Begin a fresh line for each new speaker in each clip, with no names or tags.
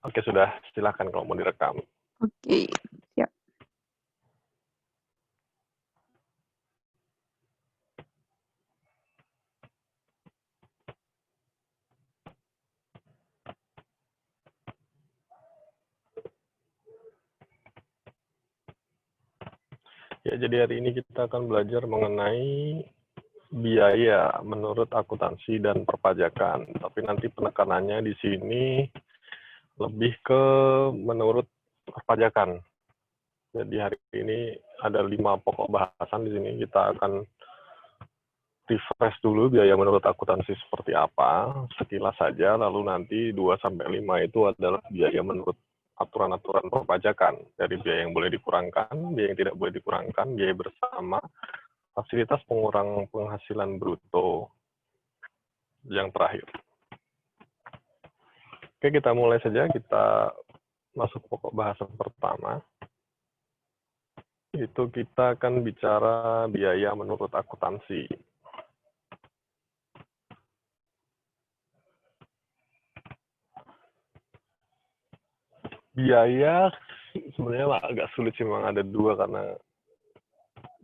Oke, sudah. Silakan kalau mau direkam.
Oke, siap.
Ya, jadi hari ini kita akan belajar mengenai biaya menurut akuntansi dan perpajakan. Tapi nanti penekanannya di sini lebih ke menurut perpajakan. Jadi hari ini ada 5 pokok bahasan di sini. Kita akan refresh dulu biaya menurut akuntansi seperti apa, sekilas saja, lalu nanti 2-5 itu adalah biaya menurut aturan-aturan perpajakan, dari biaya yang boleh dikurangkan, biaya yang tidak boleh dikurangkan, biaya bersama, fasilitas pengurang penghasilan bruto yang terakhir. Oke, kita mulai saja, kita masuk pokok bahasan pertama. Itu kita akan bicara biaya menurut akuntansi. Biaya sebenarnya agak sulit sih, memang ada dua, karena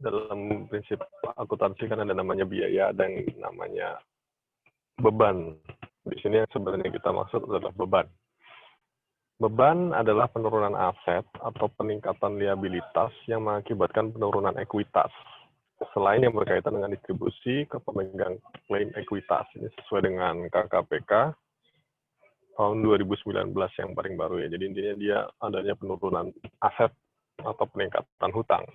dalam prinsip akuntansi kan ada namanya biaya dan namanya beban. Di sini yang sebenarnya kita maksud adalah beban. Beban adalah penurunan aset atau peningkatan liabilitas yang mengakibatkan penurunan ekuitas. Selain yang berkaitan dengan distribusi ke pemegang klaim ekuitas. Ini sesuai dengan KKPK tahun 2019 yang paling baru ya. Jadi intinya dia adanya penurunan aset atau peningkatan hutang.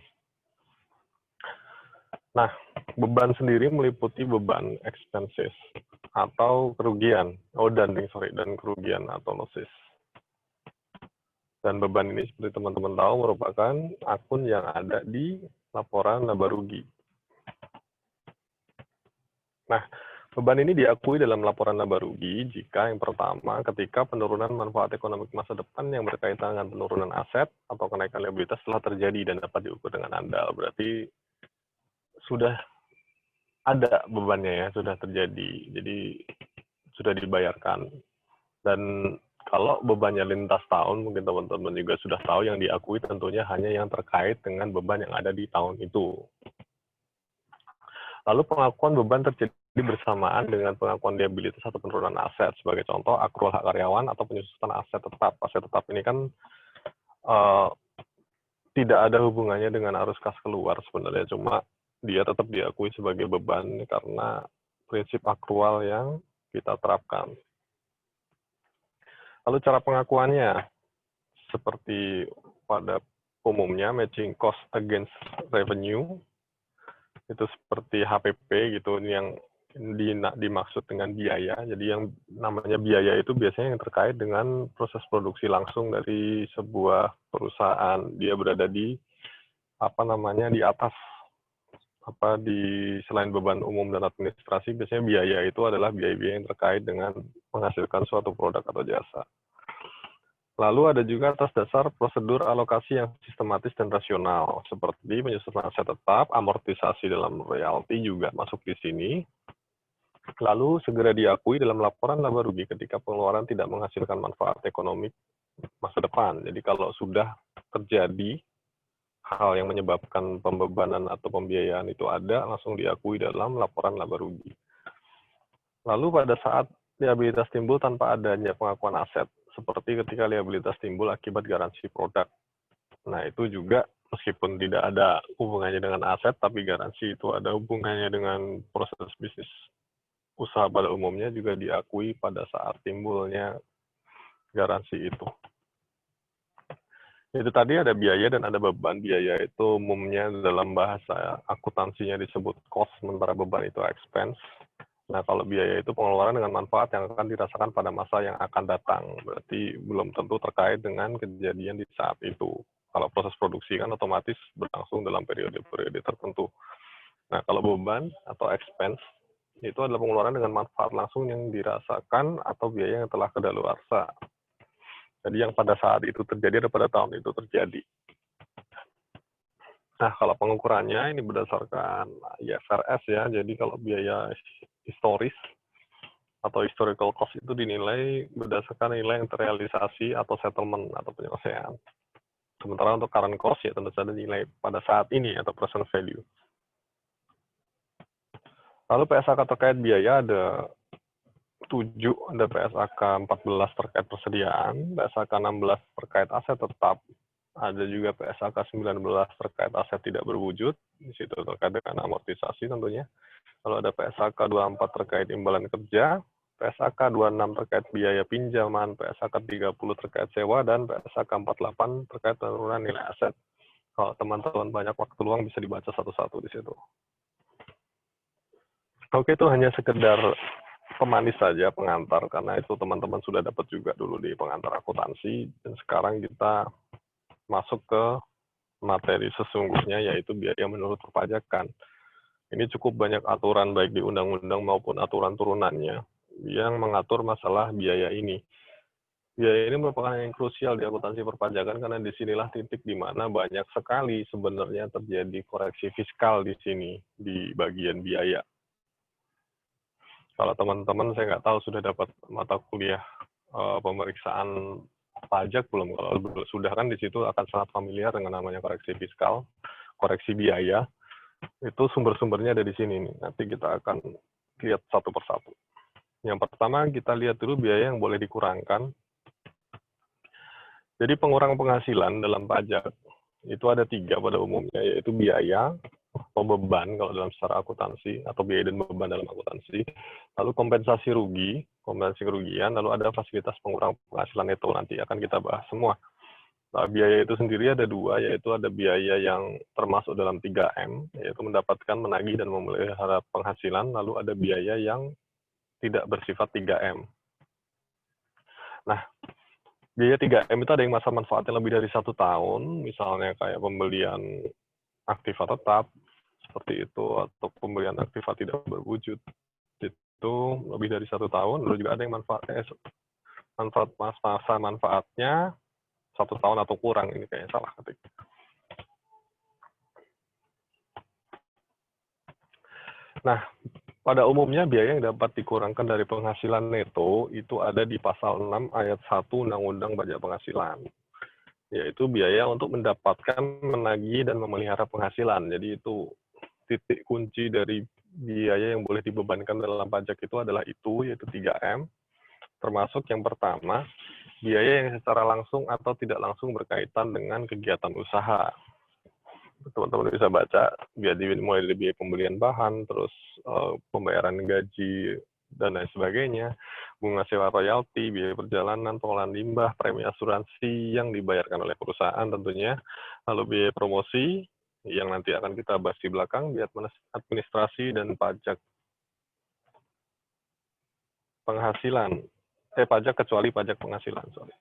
Nah, beban sendiri meliputi beban expenses atau kerugian. Dan kerugian atau losses. Dan beban ini seperti teman-teman tahu merupakan akun yang ada di laporan laba rugi. Nah, beban ini diakui dalam laporan laba rugi jika yang pertama, ketika penurunan manfaat ekonomi masa depan yang berkaitan dengan penurunan aset atau kenaikan liabilitas telah terjadi dan dapat diukur dengan andal. Berarti sudah ada bebannya ya, sudah terjadi. Jadi sudah dibayarkan. Dan kalau bebannya lintas tahun, mungkin teman-teman juga sudah tahu, yang diakui tentunya hanya yang terkait dengan beban yang ada di tahun itu. Lalu pengakuan beban terjadi bersamaan dengan pengakuan liabilitas atau penurunan aset. Sebagai contoh, akrual hak karyawan atau penyusutan aset tetap. Aset tetap ini kan tidak ada hubungannya dengan arus kas keluar sebenarnya, cuma dia tetap diakui sebagai beban karena prinsip akrual yang kita terapkan. Lalu cara pengakuannya, seperti pada umumnya matching cost against revenue, itu seperti HPP gitu, yang dimaksud dengan biaya. Jadi yang namanya biaya itu biasanya yang terkait dengan proses produksi langsung dari sebuah perusahaan. Dia berada di di atas selain beban umum dan administrasi, biasanya biaya itu adalah biaya-biaya yang terkait dengan menghasilkan suatu produk atau jasa. Lalu ada juga atas dasar prosedur alokasi yang sistematis dan rasional, seperti penyusunan aset tetap, amortisasi dalam royalti juga masuk di sini. Lalu segera diakui dalam laporan laba rugi ketika pengeluaran tidak menghasilkan manfaat ekonomi masa depan. Jadi kalau sudah terjadi hal yang menyebabkan pembebanan atau pembiayaan itu ada, langsung diakui dalam laporan laba rugi. Lalu pada saat liabilitas timbul tanpa adanya pengakuan aset, seperti ketika liabilitas timbul akibat garansi produk. Nah, itu juga meskipun tidak ada hubungannya dengan aset, tapi garansi itu ada hubungannya dengan proses bisnis usaha pada umumnya, juga diakui pada saat timbulnya garansi itu. Itu tadi ada biaya dan ada beban. Biaya itu umumnya dalam bahasa akuntansinya disebut cost, sementara beban itu expense. Nah, kalau biaya itu pengeluaran dengan manfaat yang akan dirasakan pada masa yang akan datang. Berarti belum tentu terkait dengan kejadian di saat itu. Kalau proses produksi kan otomatis berlangsung dalam periode-periode tertentu. Nah, kalau beban atau expense, itu adalah pengeluaran dengan manfaat langsung yang dirasakan atau biaya yang telah kedaluarsa. Jadi yang pada saat itu terjadi atau pada tahun itu terjadi. Nah, kalau pengukurannya ini berdasarkan IFRS ya, jadi kalau biaya historis atau historical cost itu dinilai berdasarkan nilai yang terrealisasi atau settlement atau penyelesaian. Sementara untuk current cost ya tentu saja nilai pada saat ini atau present value. Lalu PSAK terkait biaya ada 7, ada PSAK 14 terkait persediaan, PSAK 16 terkait aset tetap, ada juga PSAK 19 terkait aset tidak berwujud, di situ terkait dengan amortisasi tentunya. Lalu ada PSAK 24 terkait imbalan kerja, PSAK 26 terkait biaya pinjaman, PSAK 30 terkait sewa, dan PSAK 48 terkait penurunan nilai aset. Kalau teman-teman banyak waktu luang bisa dibaca satu-satu di situ. Oke, itu hanya sekedar pemanis saja, pengantar, karena itu teman-teman sudah dapat juga dulu di pengantar akuntansi, dan sekarang kita masuk ke materi sesungguhnya, yaitu biaya menurut perpajakan. Ini cukup banyak aturan baik di undang-undang maupun aturan turunannya yang mengatur masalah biaya ini. Biaya ini merupakan yang krusial di akuntansi perpajakan karena disinilah titik di mana banyak sekali sebenarnya terjadi koreksi fiskal di sini, di bagian biaya. Kalau teman-teman saya nggak tahu sudah dapat mata kuliah pemeriksaan pajak belum. Kalau sudah kan di situ akan sangat familiar dengan namanya koreksi fiskal, koreksi biaya. Itu sumber-sumbernya ada di sini nih. Nanti kita akan lihat satu persatu. Yang pertama kita lihat dulu biaya yang boleh dikurangkan. Jadi pengurang penghasilan dalam pajak itu ada 3 pada umumnya, yaitu biaya, atau beban kalau dalam secara akuntansi, atau biaya dan beban dalam akuntansi, lalu kompensasi rugi, kompensasi kerugian, lalu ada fasilitas pengurang penghasilan neto, nanti akan kita bahas semua. Nah, biaya itu sendiri ada 2, yaitu ada biaya yang termasuk dalam 3M, yaitu mendapatkan, menagih, dan memelihara penghasilan, lalu ada biaya yang tidak bersifat 3M. Nah, biaya 3M itu ada yang masa manfaatnya lebih dari 1 tahun, misalnya kayak pembelian aktiva tetap, seperti itu, atau pembelian aktiva tidak berwujud, itu lebih dari 1 tahun, lalu juga ada yang masa manfaatnya 1 tahun atau kurang, ini kayaknya salah ketik. Nah, pada umumnya biaya yang dapat dikurangkan dari penghasilan neto itu ada di pasal 6 ayat 1 Undang-Undang Pajak Penghasilan, yaitu biaya untuk mendapatkan, menagih, dan memelihara penghasilan. Jadi itu titik kunci dari biaya yang boleh dibebankan dalam pajak itu adalah itu, yaitu 3M, termasuk yang pertama, biaya yang secara langsung atau tidak langsung berkaitan dengan kegiatan usaha. Teman-teman bisa baca, mulai dari biaya pembelian bahan, terus pembayaran gaji, dan lain sebagainya, bunga sewa royalti, biaya perjalanan, pengolahan limbah, premi asuransi yang dibayarkan oleh perusahaan tentunya, lalu biaya promosi, yang nanti akan kita bahas di belakang, biaya administrasi dan pajak penghasilan. Pajak kecuali pajak penghasilan, sorry.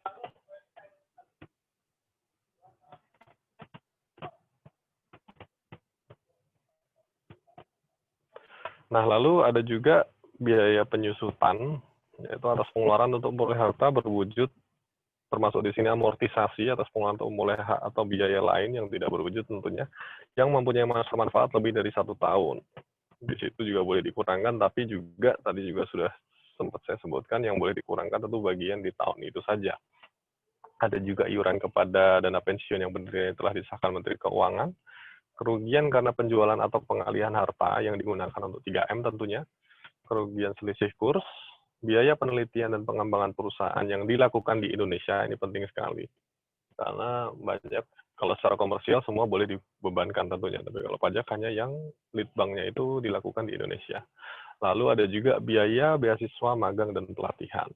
Nah, lalu ada juga biaya penyusutan, yaitu atas pengeluaran untuk memperoleh harta berwujud, termasuk di sini amortisasi atas pengeluaran untuk memperoleh hak atau biaya lain yang tidak berwujud tentunya, yang mempunyai masa manfaat lebih dari 1 tahun. Di situ juga boleh dikurangkan, tapi juga tadi juga sudah sempat saya sebutkan yang boleh dikurangkan tentu bagian di tahun itu saja. Ada juga iuran kepada dana pensiun yang bernilai telah disahkan Menteri Keuangan, kerugian karena penjualan atau pengalihan harta yang digunakan untuk 3M tentunya, kerugian selisih kurs, biaya penelitian dan pengembangan perusahaan yang dilakukan di Indonesia, ini penting sekali. Karena banyak, kalau secara komersial semua boleh dibebankan tentunya, tapi kalau pajak hanya yang lead banknya itu dilakukan di Indonesia. Lalu ada juga biaya beasiswa, magang, dan pelatihan.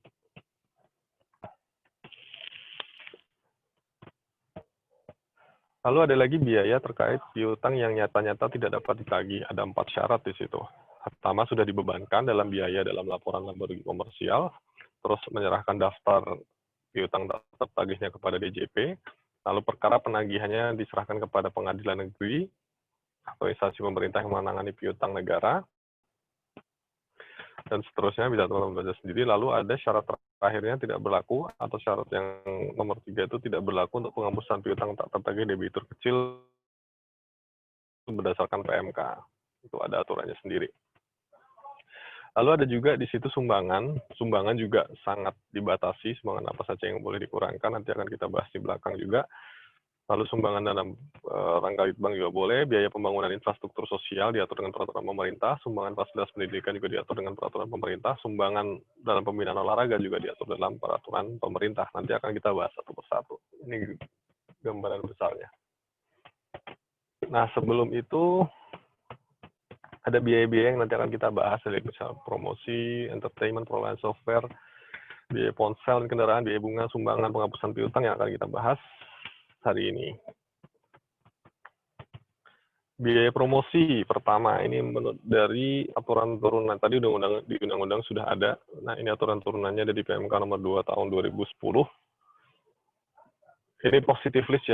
Lalu ada lagi biaya terkait piutang yang nyata-nyata tidak dapat ditagih. Ada 4 syarat di situ. Pertama, sudah dibebankan dalam biaya dalam laporan laba rugi komersial, terus menyerahkan daftar piutang tertagihnya kepada DJP, lalu perkara penagihannya diserahkan kepada pengadilan negeri atau instansi pemerintah yang menangani piutang negara, dan seterusnya bisa teman-teman baca sendiri. Lalu ada syarat terakhirnya tidak berlaku, atau syarat yang nomor 3 itu tidak berlaku untuk penghapusan piutang tak tertagih debitur kecil berdasarkan PMK. Itu ada aturannya sendiri. Lalu ada juga di situ sumbangan. Sumbangan juga sangat dibatasi, sumbangan apa saja yang boleh dikurangkan, nanti akan kita bahas di belakang juga. Lalu sumbangan dalam rangka litbang juga boleh, biaya pembangunan infrastruktur sosial diatur dengan peraturan pemerintah, sumbangan fasilitas pendidikan juga diatur dengan peraturan pemerintah, sumbangan dalam pembinaan olahraga juga diatur dalam peraturan pemerintah. Nanti akan kita bahas satu persatu. Ini gambaran besarnya. Nah, sebelum itu ada biaya-biaya yang nanti akan kita bahas, dari misal promosi, entertainment, pengelolaan software, biaya ponsel dan kendaraan, biaya bunga, sumbangan, penghapusan piutang yang akan kita bahas hari ini. Biaya promosi pertama ini menurut dari aturan turunan tadi di undang-undang sudah ada. Nah, ini aturan turunannya ada di PMK nomor 2 tahun 2010. Ini positif list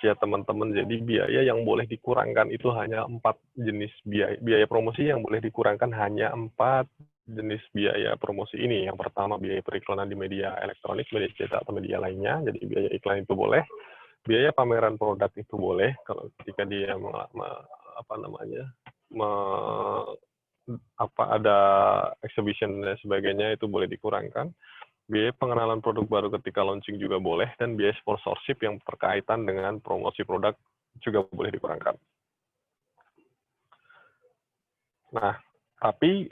ya teman-teman. Jadi biaya yang boleh dikurangkan itu hanya 4 jenis biaya. Biaya promosi yang boleh dikurangkan hanya 4 jenis biaya promosi ini. Yang pertama biaya periklanan di media elektronik, media cetak atau media lainnya. Jadi biaya iklan itu boleh. Biaya pameran produk itu boleh kalau ketika dia ada exhibition dan sebagainya itu boleh dikurangkan. Biaya pengenalan produk baru ketika launching juga boleh, dan biaya sponsorship yang berkaitan dengan promosi produk juga boleh dikurangkan. Nah, tapi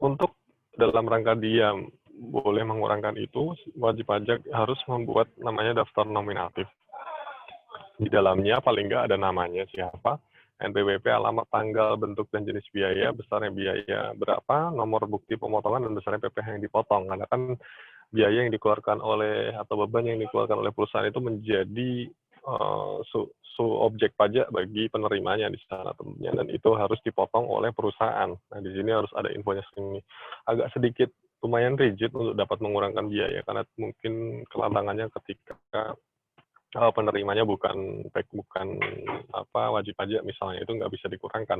untuk dalam rangka dia boleh mengurangkan itu, wajib pajak harus membuat namanya daftar nominatif. Di dalamnya paling nggak ada namanya siapa, NPWP, alamat, tanggal, bentuk, dan jenis biaya, besarnya biaya berapa, nomor bukti pemotongan, dan besarnya PPh yang dipotong. Karena kan biaya yang dikeluarkan oleh, atau beban yang dikeluarkan oleh perusahaan itu menjadi objek pajak bagi penerimanya di sana tentunya, dan itu harus dipotong oleh perusahaan. Nah, di sini harus ada infonya segini. Agak sedikit lumayan rigid untuk dapat mengurangkan biaya, karena mungkin kelantangannya ketika penerimanya bukan wajib pajak misalnya, itu nggak bisa dikurangkan.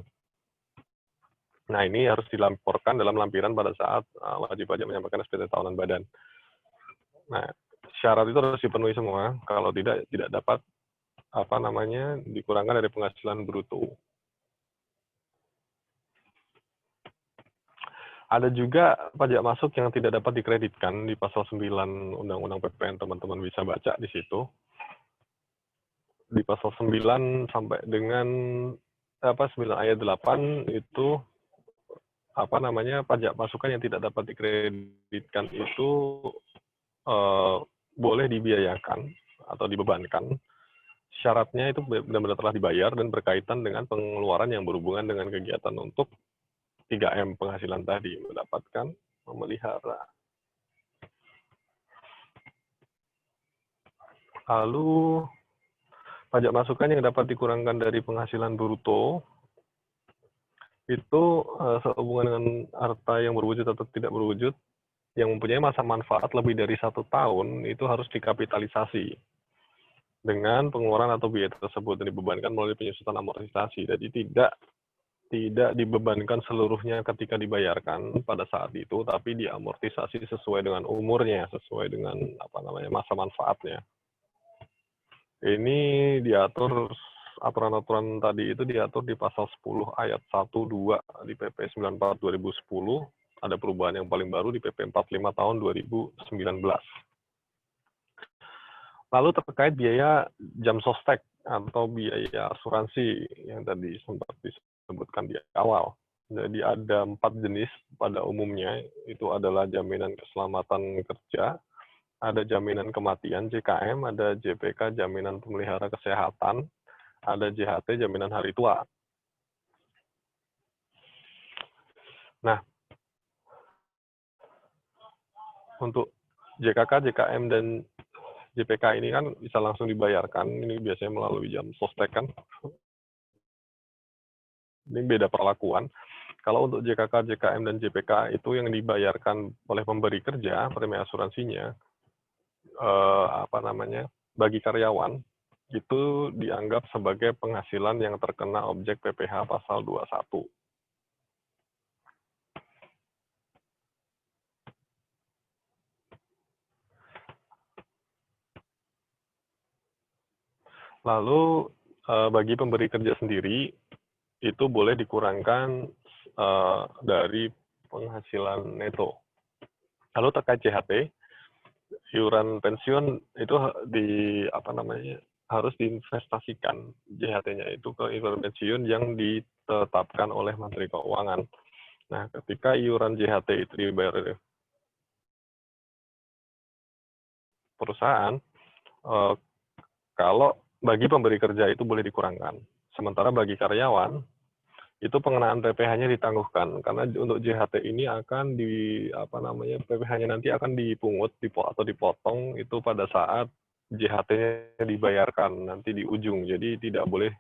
Nah, ini harus dilaporkan dalam lampiran pada saat wajib pajak menyampaikan SPT tahunan badan. Nah, syarat itu harus dipenuhi semua. Kalau tidak dapat dikurangkan dari penghasilan bruto. Ada juga pajak masuk yang tidak dapat dikreditkan di pasal 9 Undang-Undang PPN, teman-teman bisa baca di situ. Di pasal 9 sampai dengan 9 ayat 8 itu pajak masukan yang tidak dapat dikreditkan itu boleh dibiayakan atau dibebankan. Syaratnya itu benar-benar telah dibayar dan berkaitan dengan pengeluaran yang berhubungan dengan kegiatan untuk 3M penghasilan tadi, mendapatkan, memelihara. Lalu pajak masukan yang dapat dikurangkan dari penghasilan bruto itu sehubungan dengan harta yang berwujud atau tidak berwujud yang mempunyai masa manfaat lebih dari 1 tahun itu harus dikapitalisasi dengan pengeluaran atau biaya tersebut dan dibebankan melalui penyusutan amortisasi. Jadi tidak dibebankan seluruhnya ketika dibayarkan pada saat itu, tapi diamortisasi sesuai dengan umurnya, sesuai dengan masa manfaatnya. Ini diatur, aturan-aturan tadi itu diatur di pasal 10 ayat 1-2 di PP 94 2010. Ada perubahan yang paling baru di PP 45 tahun 2019. Lalu terkait biaya jam sostek atau biaya asuransi yang tadi sempat disebutkan di awal. Jadi ada 4 jenis pada umumnya, itu adalah jaminan keselamatan kerja, ada jaminan kematian JKM, ada JPK jaminan pemelihara kesehatan, ada JHT jaminan hari tua. Nah, untuk JKK, JKM, dan JPK ini kan bisa langsung dibayarkan, ini biasanya melalui jam sostek kan. Ini beda perlakuan. Kalau untuk JKK, JKM, dan JPK itu yang dibayarkan oleh pemberi kerja, premi asuransinya, bagi karyawan, itu dianggap sebagai penghasilan yang terkena objek PPh pasal 21. Lalu bagi pemberi kerja sendiri itu boleh dikurangkan dari penghasilan neto. Lalu terkait JHT, iuran pensiun itu harus diinvestasikan JHT-nya itu ke iuran pensiun yang ditetapkan oleh Menteri Keuangan. Nah, ketika iuran JHT itu dibayar oleh perusahaan, kalau bagi pemberi kerja itu boleh dikurangkan. Sementara bagi karyawan, itu pengenaan PPh-nya ditangguhkan karena untuk JHT ini akan PPh-nya nanti akan dipungut atau dipotong itu pada saat JHT-nya dibayarkan nanti di ujung. Jadi tidak boleh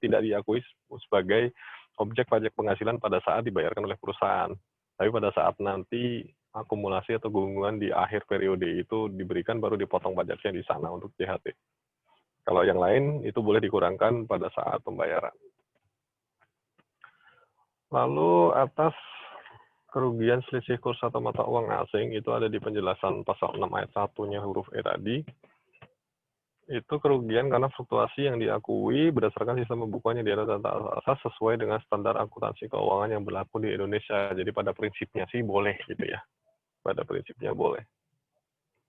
tidak diakui sebagai objek pajak penghasilan pada saat dibayarkan oleh perusahaan. Tapi pada saat nanti akumulasi atau gunggungan di akhir periode itu diberikan baru dipotong pajaknya di sana untuk JHT. Kalau yang lain itu boleh dikurangkan pada saat pembayaran. Lalu atas kerugian selisih kurs atau mata uang asing itu ada di penjelasan pasal 6 ayat 1-nya huruf E tadi. Itu kerugian karena fluktuasi yang diakui berdasarkan sistem pembukuannya di atas data asas sesuai dengan standar akuntansi keuangan yang berlaku di Indonesia. Jadi pada prinsipnya sih boleh gitu ya. Pada prinsipnya boleh.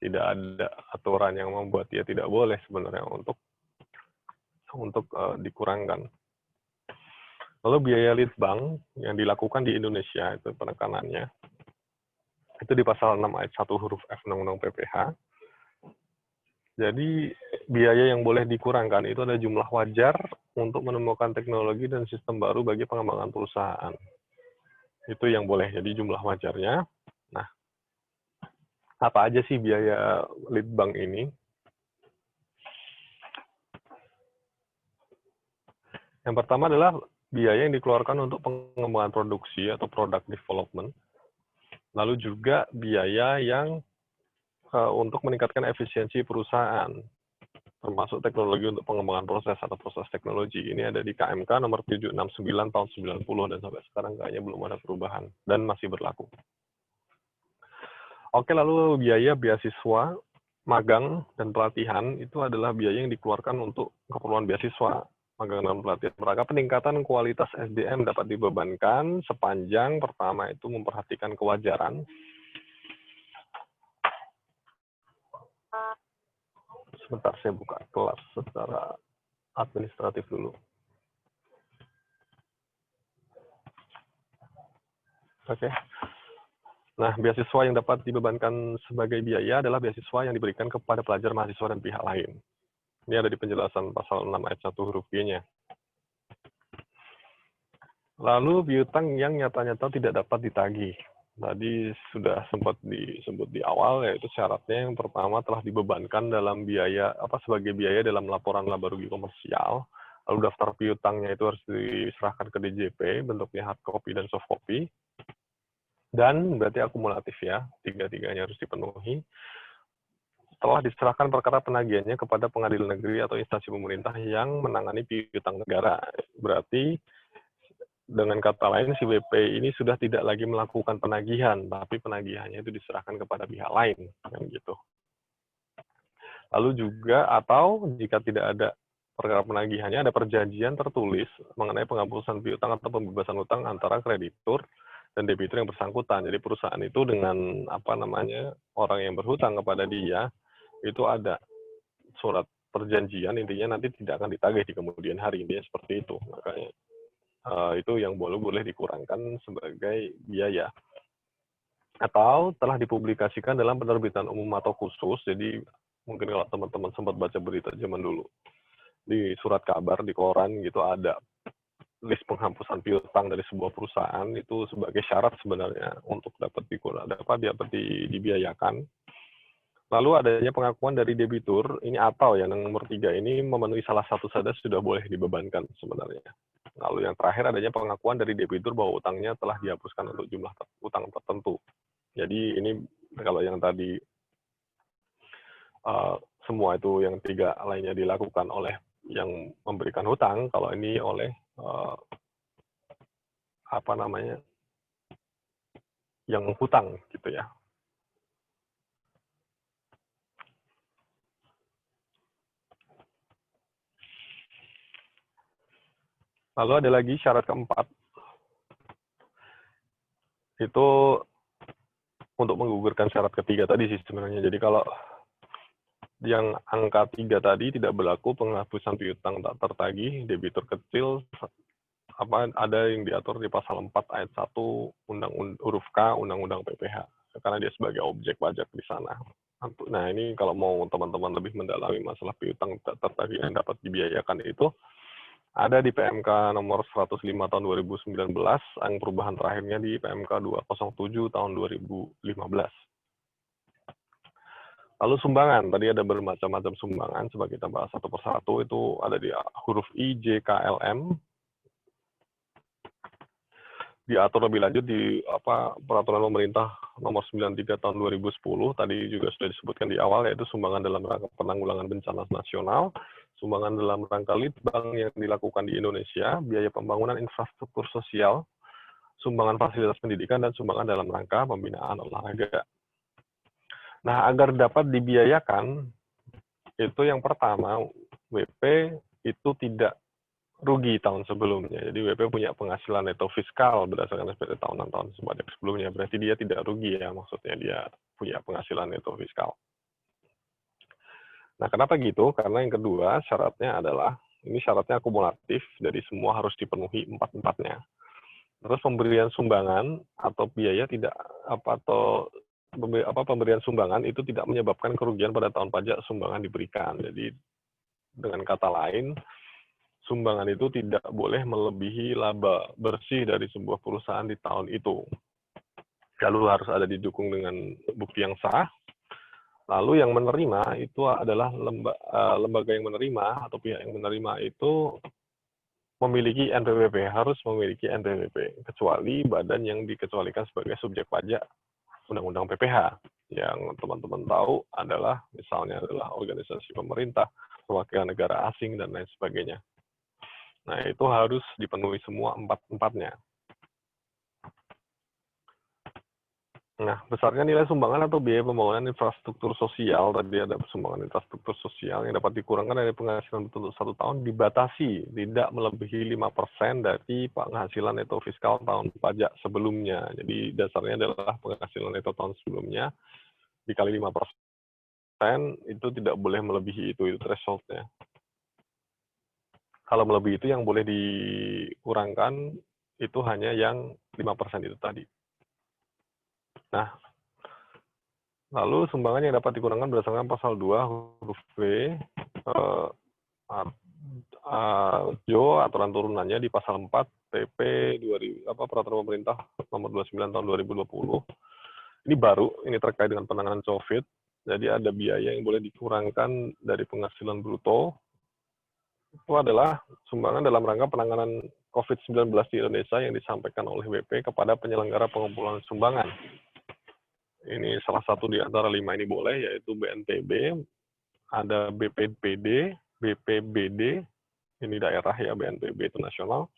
Tidak ada aturan yang membuat dia tidak boleh sebenarnya untuk dikurangkan. Lalu biaya lead bank yang dilakukan di Indonesia itu penekanannya itu di pasal 6 ayat 1 huruf F Undang-Undang PPh. Jadi biaya yang boleh dikurangkan itu ada jumlah wajar untuk menemukan teknologi dan sistem baru bagi pengembangan perusahaan. Itu yang boleh, jadi jumlah wajarnya. Nah, apa aja sih biaya lead bank ini? Yang pertama adalah biaya yang dikeluarkan untuk pengembangan produksi atau product development. Lalu juga biaya yang untuk meningkatkan efisiensi perusahaan, termasuk teknologi untuk pengembangan proses atau proses teknologi. Ini ada di KMK nomor 769 tahun 90 dan sampai sekarang kayaknya belum ada perubahan dan masih berlaku. Oke, lalu biaya beasiswa, magang, dan pelatihan itu adalah biaya yang dikeluarkan untuk keperluan beasiswa, magang dan pelatihan. Maka peningkatan kualitas SDM dapat dibebankan sepanjang pertama itu memperhatikan kewajaran. Sebentar, saya buka kelas secara administratif dulu. Oke. Nah, beasiswa yang dapat dibebankan sebagai biaya adalah beasiswa yang diberikan kepada pelajar, mahasiswa, dan pihak lain. Ini ada di penjelasan pasal 6 ayat 1 huruf G-nya. Lalu piutang yang nyata-nyata tidak dapat ditagih. Tadi sudah sempat disebut di awal, yaitu syaratnya yang pertama telah dibebankan dalam biaya sebagai biaya dalam laporan laba rugi komersial. Lalu daftar piutangnya itu harus diserahkan ke DJP, bentuknya hard copy dan soft copy. Dan berarti akumulatif ya, tiga-tiganya harus dipenuhi. Setelah diserahkan perkara penagihannya kepada pengadilan negeri atau instansi pemerintah yang menangani piutang negara. Berarti dengan kata lain si BP ini sudah tidak lagi melakukan penagihan, tapi penagihannya itu diserahkan kepada pihak lain, kan gitu. Lalu juga atau jika tidak ada perkara penagihannya, ada perjanjian tertulis mengenai penghapusan piutang atau pembebasan utang antara kreditur dan debitur yang bersangkutan. Jadi perusahaan itu dengan orang yang berhutang kepada dia itu ada surat perjanjian, intinya nanti tidak akan ditagih di kemudian hari, intinya seperti itu. Makanya itu yang boleh dikurangkan sebagai biaya. Atau telah dipublikasikan dalam penerbitan umum atau khusus, jadi mungkin kalau teman-teman sempat baca berita zaman dulu, di surat kabar, di koran gitu ada list penghapusan piutang dari sebuah perusahaan itu sebagai syarat sebenarnya untuk dapat dibiayakan. Lalu adanya pengakuan dari debitur, ini atau yang nomor 3 ini memenuhi salah satu saja sudah boleh dibebankan sebenarnya. Lalu yang terakhir adanya pengakuan dari debitur bahwa utangnya telah dihapuskan untuk jumlah utang tertentu. Jadi ini kalau yang tadi semua itu yang 3 lainnya dilakukan oleh yang memberikan hutang, kalau ini oleh yang hutang gitu ya. Lalu ada lagi syarat keempat, itu untuk menggugurkan syarat ketiga tadi sih sebenarnya. Jadi kalau yang angka 3 tadi tidak berlaku, penghapusan piutang tak tertagih, debitur kecil, ada yang diatur di pasal 4 ayat 1 huruf K Undang-Undang PPH, karena dia sebagai objek pajak di sana. Nah, ini kalau mau teman-teman lebih mendalami masalah piutang tak tertagih yang dapat dibiayakan itu, ada di PMK nomor 105 tahun 2019, yang perubahan terakhirnya di PMK 207 tahun 2015. Lalu sumbangan, tadi ada bermacam-macam sumbangan, coba kita bahas satu persatu. Itu ada di huruf I, J, K, L, M. Diatur lebih lanjut di Peraturan Pemerintah nomor 93 tahun 2010, tadi juga sudah disebutkan di awal, yaitu sumbangan dalam rangka penanggulangan bencana nasional, sumbangan dalam rangka litbang yang dilakukan di Indonesia, biaya pembangunan infrastruktur sosial, sumbangan fasilitas pendidikan, dan sumbangan dalam rangka pembinaan olahraga. Nah, agar dapat dibiayakan, itu yang pertama, WP itu tidak rugi tahun sebelumnya. Jadi WP punya penghasilan neto fiskal berdasarkan SPT tahunan tahun sebelumnya. Berarti dia tidak rugi ya, maksudnya dia punya penghasilan neto fiskal. Nah, kenapa gitu? Karena yang kedua syaratnya adalah, ini syaratnya akumulatif, dari semua harus dipenuhi empat-empatnya. Terus pemberian sumbangan atau biaya tidak pemberian sumbangan itu tidak menyebabkan kerugian pada tahun pajak sumbangan diberikan. Jadi dengan kata lain, sumbangan itu tidak boleh melebihi laba bersih dari sebuah perusahaan di tahun itu. Lalu harus ada didukung dengan bukti yang sah. Lalu yang menerima itu adalah lembaga yang menerima atau pihak yang menerima itu memiliki NPWP, harus memiliki NPWP, kecuali badan yang dikecualikan sebagai subjek pajak Undang-Undang PPH. Yang teman-teman tahu adalah, misalnya adalah organisasi pemerintah, perwakilan negara asing, dan lain sebagainya. Nah, itu harus dipenuhi semua empat-empatnya. Nah, besarnya nilai sumbangan atau biaya pembangunan infrastruktur sosial, tadi ada sumbangan infrastruktur sosial yang dapat dikurangkan dari penghasilan untuk 1 tahun dibatasi tidak melebihi 5% dari penghasilan neto fiskal tahun pajak sebelumnya. Jadi dasarnya adalah penghasilan neto tahun sebelumnya dikali 5%, itu tidak boleh melebihi itu threshold-nya. Kalau melebihi itu yang boleh dikurangkan itu hanya yang 5% itu tadi. Nah, lalu sumbangan yang dapat dikurangkan berdasarkan pasal 2 huruf V, aturan turunannya di pasal 4 PP Peraturan Pemerintah nomor 29 tahun 2020. Ini baru, ini terkait dengan penanganan COVID. Jadi ada biaya yang boleh dikurangkan dari penghasilan bruto. Itu adalah sumbangan dalam rangka penanganan COVID-19 di Indonesia yang disampaikan oleh WP kepada penyelenggara pengumpulan sumbangan. Ini salah satu di antara 5 ini boleh, yaitu BNPB, ada BPPD, BPBD, ini daerah ya, BNPB itu nasional.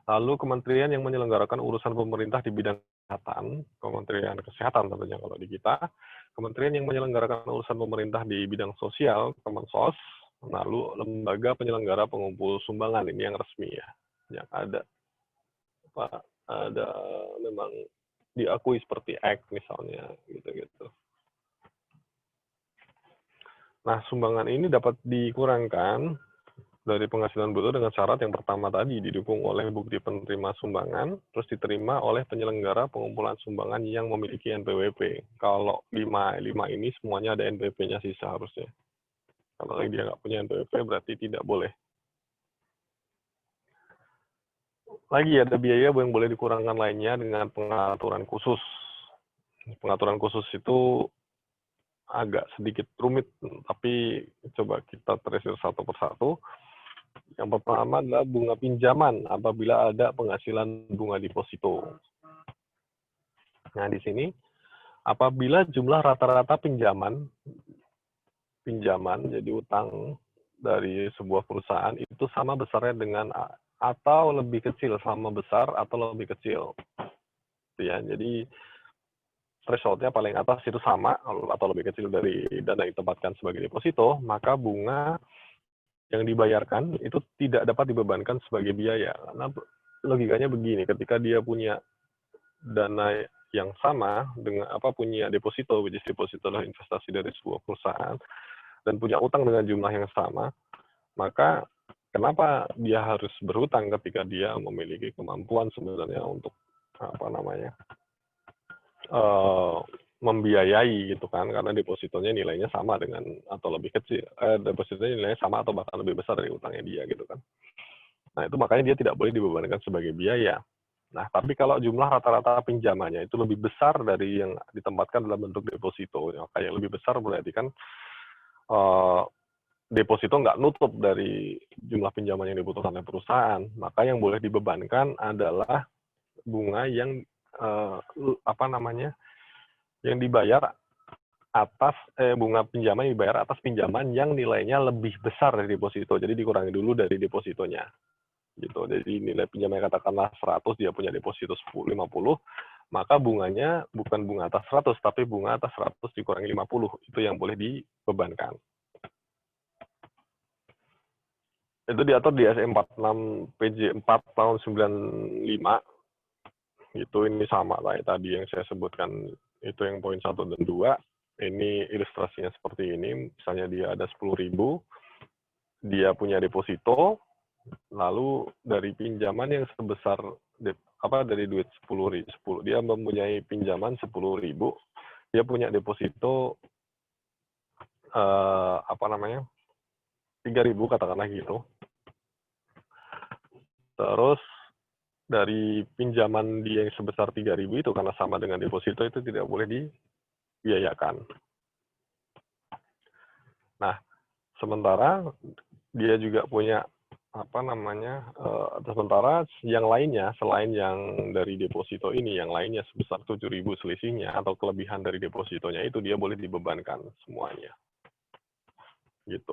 Lalu kementerian yang menyelenggarakan urusan pemerintah di bidang kesehatan, Kementerian Kesehatan tentunya kalau di kita, kementerian yang menyelenggarakan urusan pemerintah di bidang sosial, Kemensos, lalu lembaga penyelenggara pengumpul sumbangan, ini yang resmi ya, yang ada memang diakui seperti ACT misalnya, gitu-gitu. Nah, sumbangan ini dapat dikurangkan dari penghasilan bruto dengan syarat yang pertama tadi, didukung oleh bukti penerima sumbangan, terus diterima oleh penyelenggara pengumpulan sumbangan yang memiliki NPWP. Kalau 5 ini semuanya ada NPWP-nya sih seharusnya. Kalau dia nggak punya NPWP berarti tidak boleh. Lagi ada biaya yang boleh dikurangkan lainnya dengan pengaturan khusus. Pengaturan khusus itu agak sedikit rumit, tapi coba kita tracer satu persatu. Yang pertama adalah bunga pinjaman apabila ada penghasilan bunga deposito. Nah, di sini apabila jumlah rata-rata pinjaman jadi utang dari sebuah perusahaan itu sama besarnya dengan atau lebih kecil, sama besar atau lebih kecil. Ya, jadi threshold-nya paling atas itu sama atau lebih kecil dari dana yang ditempatkan sebagai deposito, maka bunga yang dibayarkan itu tidak dapat dibebankan sebagai biaya. Karena logikanya begini, ketika dia punya dana yang sama dengan punya deposito, which is deposito adalah investasi dari sebuah perusahaan, dan punya utang dengan jumlah yang sama, maka kenapa dia harus berhutang ketika dia memiliki kemampuan sebenarnya untuk membiayai gitu kan, karena depositonya nilainya sama dengan atau lebih kecil, depositonya nilainya sama atau bahkan lebih besar dari utangnya dia gitu kan. Nah itu makanya dia tidak boleh dibebankan sebagai biaya. Nah tapi kalau jumlah rata-rata pinjamannya itu lebih besar dari yang ditempatkan dalam bentuk deposito, ya, kayak lebih besar berarti kan deposito nggak nutup dari jumlah pinjaman yang dibutuhkan oleh perusahaan, maka yang boleh dibebankan adalah bunga yang yang dibayar atas bunga pinjaman yang dibayar atas pinjaman yang nilainya lebih besar dari deposito. Jadi dikurangi dulu dari depositonya. Gitu. Jadi nilai pinjaman katakanlah 100, dia punya deposito 50, maka bunganya bukan bunga atas 100, tapi bunga atas 100 dikurangi 50. Itu yang boleh dibebankan. Itu diatur di SE 46 PJ 4 tahun 95. Itu ini sama kayak tadi yang saya sebutkan, itu yang poin 1 dan 2. Ini ilustrasinya seperti ini. Misalnya dia ada 10.000, dia punya deposito, lalu dari pinjaman yang sebesar dari duit 10.000, dia mempunyai pinjaman 10.000, dia punya deposito 3.000 katakanlah gitu. Terus dari pinjaman dia yang sebesar 3.000 itu karena sama dengan deposito itu tidak boleh dibiayakan. Nah, sementara dia juga punya sementara yang lainnya selain yang dari deposito ini, yang lainnya sebesar 7.000 selisihnya atau kelebihan dari depositonya itu dia boleh dibebankan semuanya. Gitu.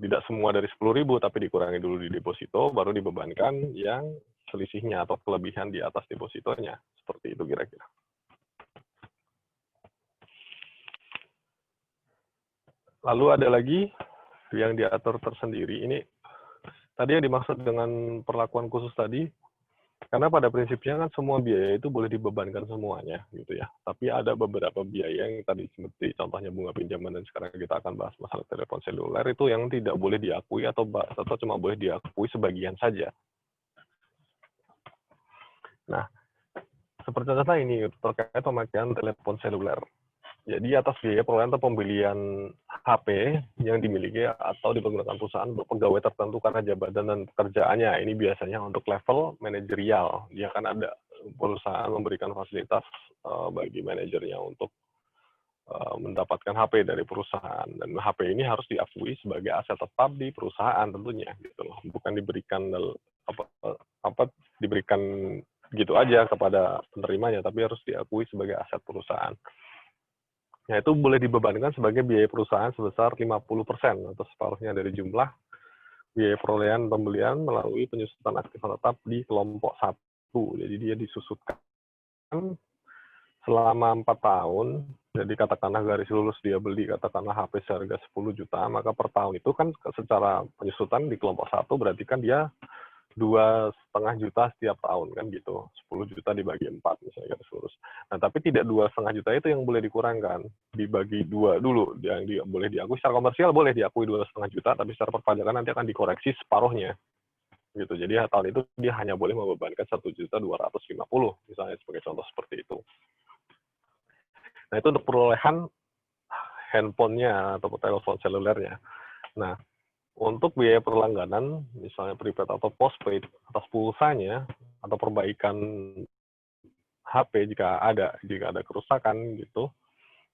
Tidak semua dari 10.000 tapi dikurangi dulu di deposito baru dibebankan yang selisihnya atau kelebihan di atas depositonya. Seperti itu kira-kira. Lalu ada lagi yang diatur tersendiri. Ini tadi yang dimaksud dengan perlakuan khusus tadi, karena pada prinsipnya kan semua biaya itu boleh dibebankan semuanya, gitu ya. Tapi ada beberapa biaya yang tadi seperti contohnya bunga pinjaman dan sekarang kita akan bahas masalah telepon seluler itu yang tidak boleh diakui atau cuma boleh diakui sebagian saja. Nah, seperti contohnya ini terkait pemakaian telepon seluler. Jadi atas biaya perolehan atau pembelian HP yang dimiliki atau dipergunakan perusahaan untuk pegawai tertentu karena jabatan dan pekerjaannya. Ini biasanya untuk level manajerial. Dia kan ada perusahaan memberikan fasilitas bagi manajernya untuk mendapatkan HP dari perusahaan. Dan HP ini harus diakui sebagai aset tetap di perusahaan tentunya. Gitu loh. Bukan diberikan diberikan gitu aja kepada penerimanya, tapi harus diakui sebagai aset perusahaan. Nah, itu boleh dibebankan sebagai biaya perusahaan sebesar 50% atau separuhnya dari jumlah biaya perolehan pembelian melalui penyusutan aktiva tetap di kelompok 1. Jadi dia disusutkan selama 4 tahun. Jadi katakanlah garis lulus dia beli katakanlah HP seharga 10 juta, maka per tahun itu kan secara penyusutan di kelompok 1 berarti kan dia 2,5 juta setiap tahun kan gitu, 10 juta dibagi 4 misalnya garis lurus. Nah tapi tidak 2,5 juta itu yang boleh dikurangkan, dibagi 2 dulu, yang boleh diakui secara komersial boleh diakui 2,5 juta, tapi secara perpajakan nanti akan dikoreksi separuhnya gitu. Jadi tahun itu dia hanya boleh membebankan 1.250.000 misalnya sebagai contoh seperti itu. Nah itu untuk perolehan handphonenya atau telepon selulernya. Nah untuk biaya perlangganan, misalnya prepaid atau postpaid atas pulsanya atau perbaikan HP jika ada kerusakan gitu,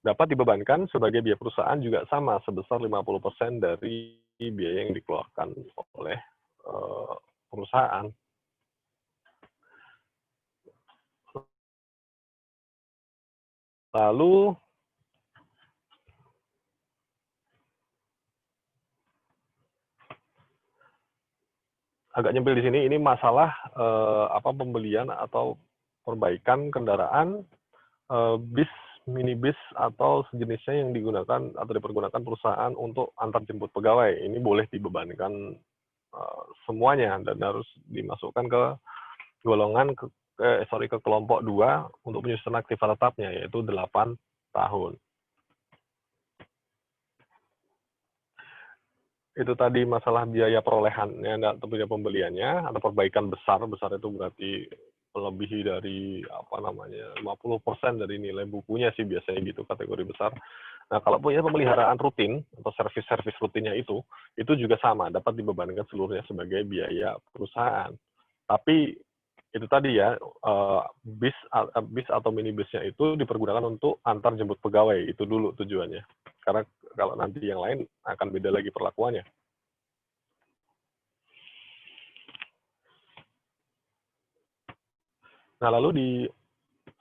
dapat dibebankan sebagai biaya perusahaan juga sama sebesar 50% dari biaya yang dikeluarkan oleh perusahaan. Lalu agak nyempil di sini, ini masalah pembelian atau perbaikan kendaraan bis, minibus atau sejenisnya yang digunakan atau dipergunakan perusahaan untuk antar jemput pegawai. Ini boleh dibebankan semuanya dan harus dimasukkan ke golongan ke kelompok 2 untuk penyusunan aktiva tetapnya, yaitu 8 tahun. Itu tadi masalah biaya perolehannya atau biaya pembeliannya, atau perbaikan besar itu berarti melebihi dari 50% dari nilai bukunya sih biasanya gitu, kategori besar. Nah, kalau punya pemeliharaan rutin atau servis-servis rutinnya itu juga sama, dapat dibebankan seluruhnya sebagai biaya perusahaan. Tapi itu tadi ya, bis atau minibusnya itu dipergunakan untuk antar jemput pegawai, itu dulu tujuannya. Karena kalau nanti yang lain akan beda lagi perlakuannya. Nah, lalu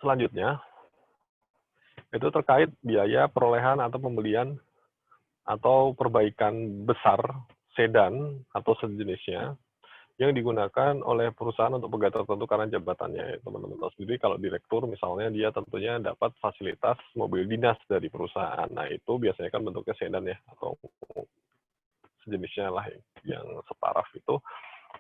selanjutnya, itu terkait biaya perolehan atau pembelian atau perbaikan besar sedan atau sejenisnya yang digunakan oleh perusahaan untuk pegawai tertentu karena jabatannya. Teman-teman tahu sendiri kalau direktur misalnya dia tentunya dapat fasilitas mobil dinas dari perusahaan. Nah, itu biasanya kan bentuknya sedan ya, atau sejenisnya lah yang setaraf itu,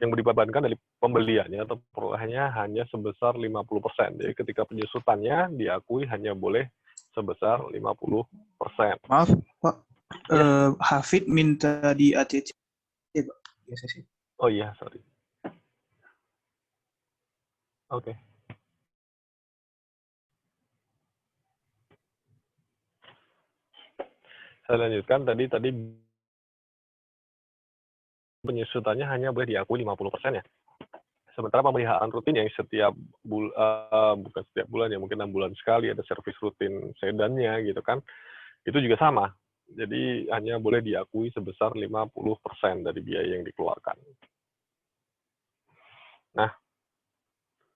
yang dibebankan dari pembeliannya atau perolehannya hanya sebesar 50%. Jadi ketika penyusutannya diakui hanya boleh sebesar 50%.
Maaf, Pak. Ya. Hafid minta di ACC, Pak. Biasa sih.
Oh iya, sorry. Oke. Saya lanjutkan tadi penyusutannya hanya boleh diakui 50% ya. Sementara pemeliharaan rutin yang bukan setiap bulan ya, mungkin 6 bulan sekali ada servis rutin sedannya gitu kan, itu juga sama. Jadi hanya boleh diakui sebesar 50% dari biaya yang dikeluarkan. Nah,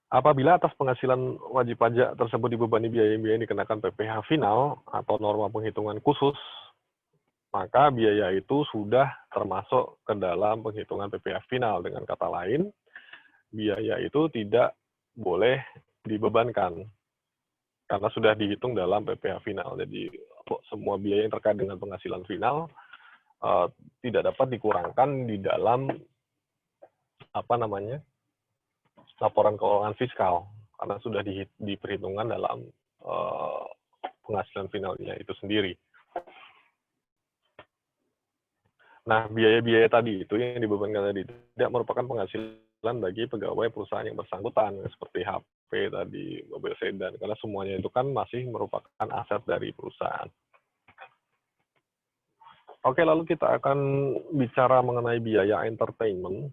apabila atas penghasilan wajib pajak tersebut dibebani biaya-biaya yang dikenakan PPh final atau norma penghitungan khusus, maka biaya itu sudah termasuk ke dalam penghitungan PPh final. Dengan kata lain, biaya itu tidak boleh dibebankan karena sudah dihitung dalam PPh final. Jadi semua biaya yang terkait dengan penghasilan final tidak dapat dikurangkan di dalam laporan keuangan fiskal karena sudah diperhitungkan dalam penghasilan finalnya itu sendiri. Nah, biaya-biaya tadi itu yang dibebankan tadi tidak merupakan penghasilan bagi pegawai perusahaan yang bersangkutan, seperti HP tadi, mobil sedan, karena semuanya itu kan masih merupakan aset dari perusahaan. Oke, lalu kita akan bicara mengenai biaya entertainment,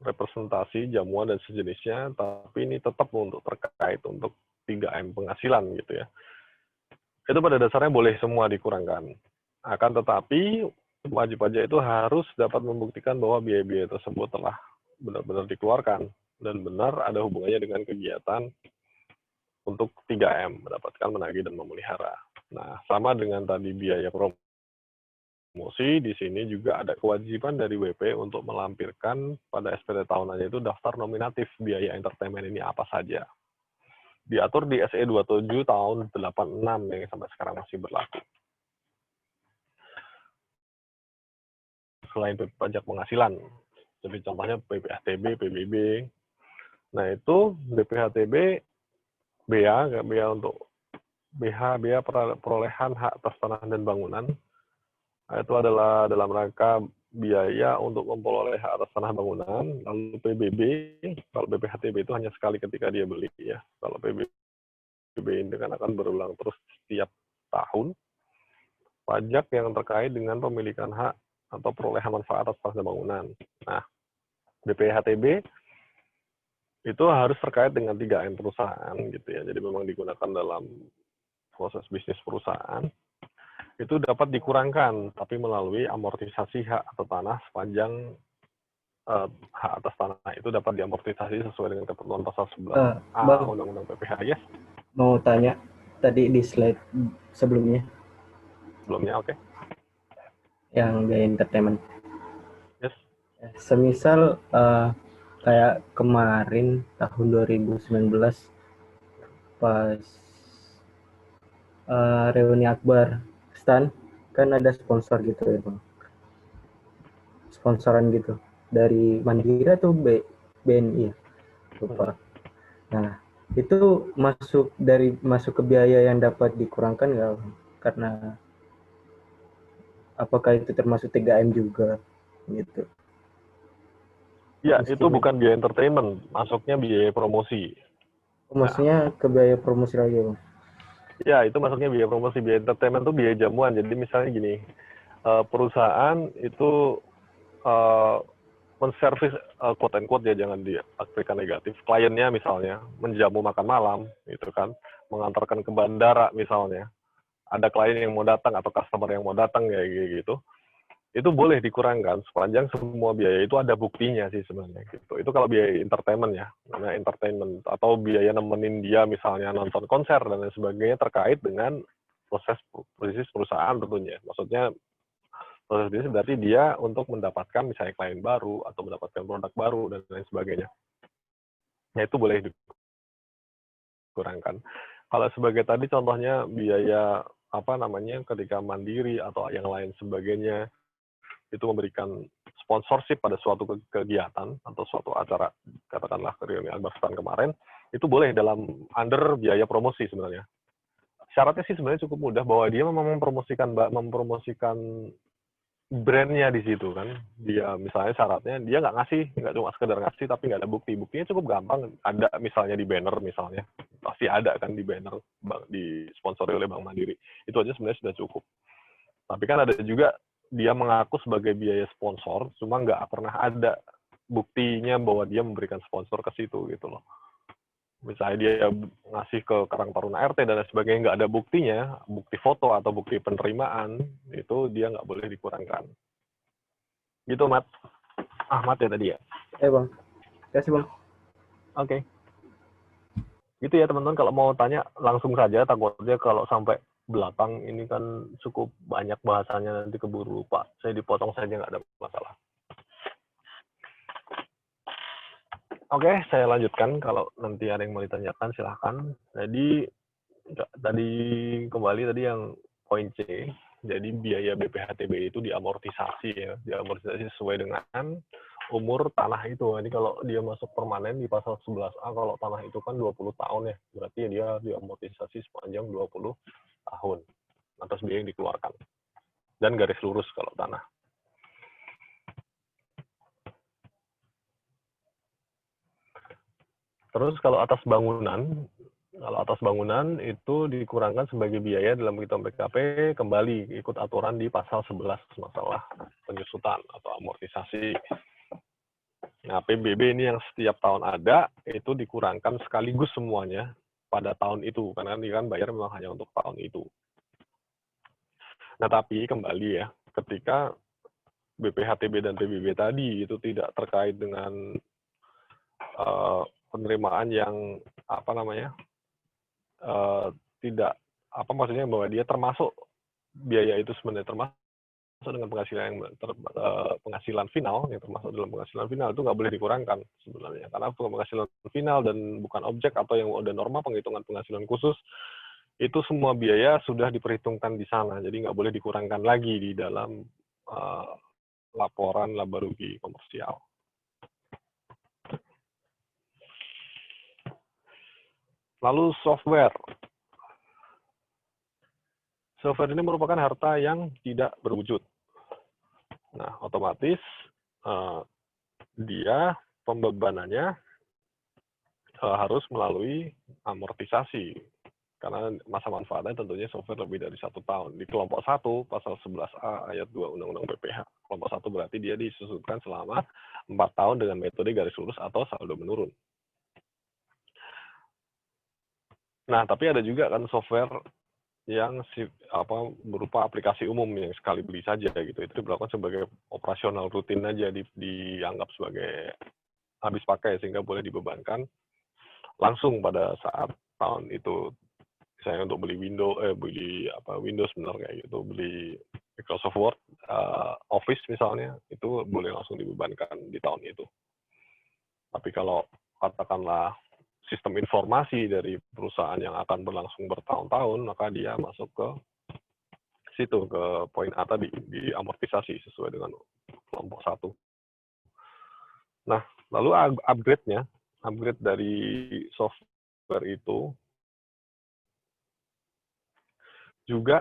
representasi, jamuan, dan sejenisnya, tapi ini tetap terkait untuk 3M penghasilan gitu ya. Itu pada dasarnya boleh semua dikurangkan. Akan tetapi, wajib pajak itu harus dapat membuktikan bahwa biaya-biaya tersebut telah benar-benar dikeluarkan dan benar ada hubungannya dengan kegiatan untuk 3M, mendapatkan, menagih, dan memelihara. Nah, sama dengan tadi biaya promosi, di sini juga ada kewajiban dari WP untuk melampirkan pada SPT tahunannya itu daftar nominatif biaya entertainment ini apa saja. Diatur di SE 27 tahun 86 yang sampai sekarang masih berlaku. Selain pajak penghasilan, seperti contohnya BPHTB, PBB. Nah, itu BPHTB, BA untuk BA perolehan hak atas tanah dan bangunan. Nah, itu adalah dalam rangka biaya untuk memperoleh hak atas tanah bangunan. Lalu PBB, kalau BPHTB itu hanya sekali ketika dia beli ya. Kalau PBB ini kan akan berulang terus setiap tahun. Pajak yang terkait dengan pemilikan hak atau perolehan manfaat atas tanah bangunan. Nah, BPHTB itu harus terkait dengan 3M perusahaan gitu ya. Jadi memang digunakan dalam proses bisnis perusahaan. Itu dapat dikurangkan, tapi melalui amortisasi hak atau tanah sepanjang hak atas tanah itu dapat diamortisasi sesuai dengan ketentuan pasal 11A Undang-Undang PPh. Yes?
Mau tanya tadi di slide sebelumnya.
Sebelumnya, oke.
Yang biaya entertainment.
Yes.
Semisal kayak kemarin tahun 2019 pas reuni Akbar Stan kan ada sponsor gitu ya Bang. Sponsoran gitu dari Mandiri atau BNI ya? Lupa. Nah, itu masuk ke biaya yang dapat dikurangkan nggak? Karena apakah itu termasuk 3M juga gitu?
Ya, itu
Meskipun
bukan biaya entertainment, masuknya biaya promosi.
maksudnya ke biaya promosi lagi, Bang.
Ya, itu masuknya biaya promosi. Biaya entertainment itu biaya jamuan. Jadi misalnya gini, perusahaan itu menservis quote and quote ya, jangan diartikan negatif. Kliennya misalnya menjamu makan malam, gitu kan, mengantarkan ke bandara misalnya. Ada klien yang mau datang atau customer yang mau datang kayak gitu. Itu boleh dikurangkan sepanjang semua biaya itu ada buktinya sih sebenarnya gitu. Itu kalau biaya entertainment ya, namanya entertainment, atau biaya nemenin dia misalnya nonton konser dan lain sebagainya terkait dengan proses bisnis perusahaan tentunya. Maksudnya proses bisnis berarti dia untuk mendapatkan misalnya klien baru atau mendapatkan produk baru dan lain sebagainya. Ya itu boleh dikurangkan. Kalau sebagai tadi contohnya biaya apa namanya ketika mandiri atau yang lain sebagainya itu memberikan sponsorship pada suatu kegiatan atau suatu acara, katakanlah reuni Akbar Stan kemarin, itu boleh dalam under biaya promosi sebenarnya. Syaratnya sih sebenarnya cukup mudah, bahwa dia memang mempromosikan brandnya di situ kan. Dia misalnya syaratnya dia nggak cuma sekedar ngasih tapi nggak ada bukti. Buktinya cukup gampang, ada misalnya di banner misalnya, pasti ada kan di banner disponsori oleh Bank Mandiri. Itu aja sebenarnya sudah cukup. Tapi kan ada juga dia mengaku sebagai biaya sponsor, cuma nggak pernah ada buktinya bahwa dia memberikan sponsor ke situ gitu loh. Misalnya dia ngasih ke Karang Taruna RT dan lain sebagainya, nggak ada buktinya, bukti foto atau bukti penerimaan, itu dia nggak boleh dikurangkan. Gitu, Mat. Ahmad ya tadi ya?
Bang. Kasih, Bang.
Oke. Gitu ya, teman-teman. Kalau mau tanya, langsung saja. Takutnya kalau sampai belakang ini kan cukup banyak bahasanya, nanti keburu lupa. Saya dipotong saja, nggak ada masalah. Oke, saya lanjutkan. Kalau nanti ada yang mau ditanyakan, silahkan. Jadi, tadi kembali tadi yang poin C. Jadi, biaya BPHTB itu diamortisasi ya. Diamortisasi sesuai dengan umur tanah itu. Jadi, kalau dia masuk permanen di pasal 11A, kalau tanah itu kan 20 tahun ya. Berarti dia diamortisasi sepanjang 20 tahun atas biaya yang dikeluarkan. Dan garis lurus kalau tanah. Terus kalau atas bangunan itu dikurangkan sebagai biaya dalam penghitungan PKP, kembali ikut aturan di pasal 11 masalah penyusutan atau amortisasi. Nah, PBB ini yang setiap tahun ada, itu dikurangkan sekaligus semuanya pada tahun itu, karena ini kan bayar memang hanya untuk tahun itu. Nah, tapi kembali ya, ketika BPHTB dan PBB tadi itu tidak terkait dengan penerimaan yang apa namanya tidak apa maksudnya bahwa dia termasuk biaya itu sebenarnya termasuk dengan penghasilan final yang termasuk dalam penghasilan final, itu nggak boleh dikurangkan sebenarnya, karena penghasilan final dan bukan objek atau yang udah norma penghitungan penghasilan khusus itu semua biaya sudah diperhitungkan di sana, jadi nggak boleh dikurangkan lagi di dalam laporan laba rugi komersial. Lalu software. Software ini merupakan harta yang tidak berwujud. Nah, otomatis dia pembebanannya harus melalui amortisasi. Karena masa manfaatnya tentunya software lebih dari 1 tahun. Di kelompok 1, pasal 11A ayat 2 Undang-Undang BPH. Kelompok 1 berarti dia disusutkan selama 4 tahun dengan metode garis lurus atau saldo menurun. Nah, tapi ada juga kan software yang berupa aplikasi umum yang sekali beli saja gitu. Itu dilakukan sebagai operasional rutin aja, dianggap sebagai habis pakai sehingga boleh dibebankan langsung pada saat tahun itu. Misalnya untuk beli Windows benar kayak gitu, beli Microsoft Word, Office misalnya, itu boleh langsung dibebankan di tahun itu. Tapi kalau katakanlah sistem informasi dari perusahaan yang akan berlangsung bertahun-tahun, maka dia masuk ke situ, ke poin A tadi, di amortisasi sesuai dengan kelompok 1. Nah, lalu upgrade-nya, upgrade dari software itu juga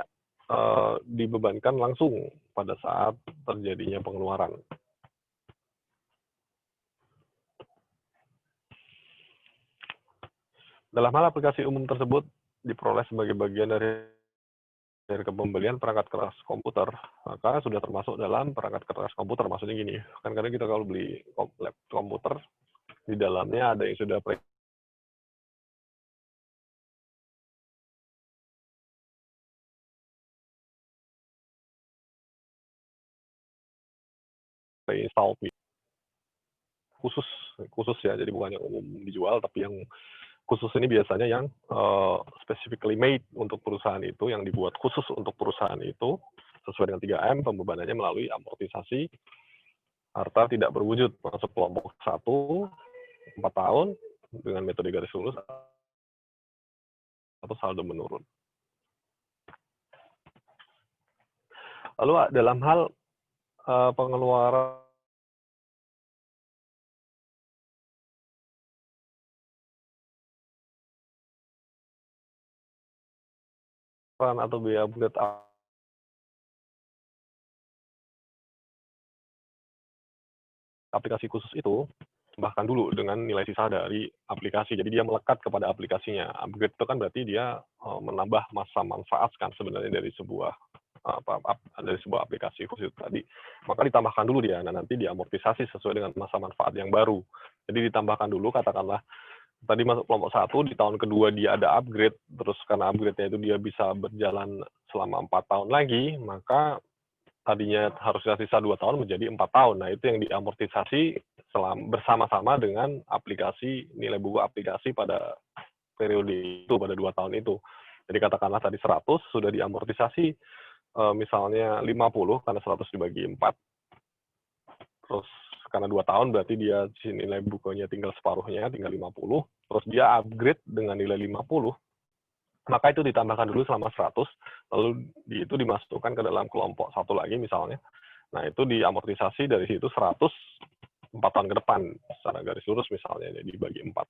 dibebankan langsung pada saat terjadinya pengeluaran. Dalam hal aplikasi umum tersebut diperoleh sebagai bagian dari pembelian perangkat keras komputer, maka sudah termasuk dalam perangkat keras komputer. Maksudnya gini, kan kadang kita kalau beli laptop komputer, di dalamnya ada yang sudah pre-install khusus ya, jadi bukan yang umum dijual, tapi yang khusus ini biasanya yang specifically made untuk perusahaan itu, yang dibuat khusus untuk perusahaan itu, sesuai dengan 3M, pembebanannya melalui amortisasi harta tidak berwujud, masuk kelompok 1, 4 tahun, dengan metode garis lurus, atau saldo menurun. Lalu dalam hal pengeluaran atau biaya upgrade aplikasi khusus itu, bahkan dulu dengan nilai sisa dari aplikasi. Jadi dia melekat kepada aplikasinya. Upgrade itu kan berarti dia menambah masa manfaat kan sebenarnya dari sebuah aplikasi khusus tadi. Maka ditambahkan dulu dia, nah nanti diamortisasi sesuai dengan masa manfaat yang baru. Jadi ditambahkan dulu, katakanlah tadi masuk kelompok 1, di tahun kedua dia ada upgrade, terus karena upgrade-nya itu dia bisa berjalan selama 4 tahun lagi, maka tadinya harusnya sisa 2 tahun menjadi 4 tahun. Nah, itu yang diamortisasi bersama-sama dengan aplikasi, nilai buku aplikasi pada periode itu, pada 2 tahun itu. Jadi katakanlah tadi 100, sudah diamortisasi misalnya 50, karena 100 dibagi 4. Terus karena 2 tahun berarti dia nilai bukunya tinggal separuhnya, tinggal 50. Terus dia upgrade dengan nilai 50. Maka itu ditambahkan dulu selama 100, lalu itu dimasukkan ke dalam kelompok 1 lagi misalnya. Nah, itu diamortisasi dari situ 100 4 tahun ke depan secara garis lurus misalnya, jadi dibagi 4.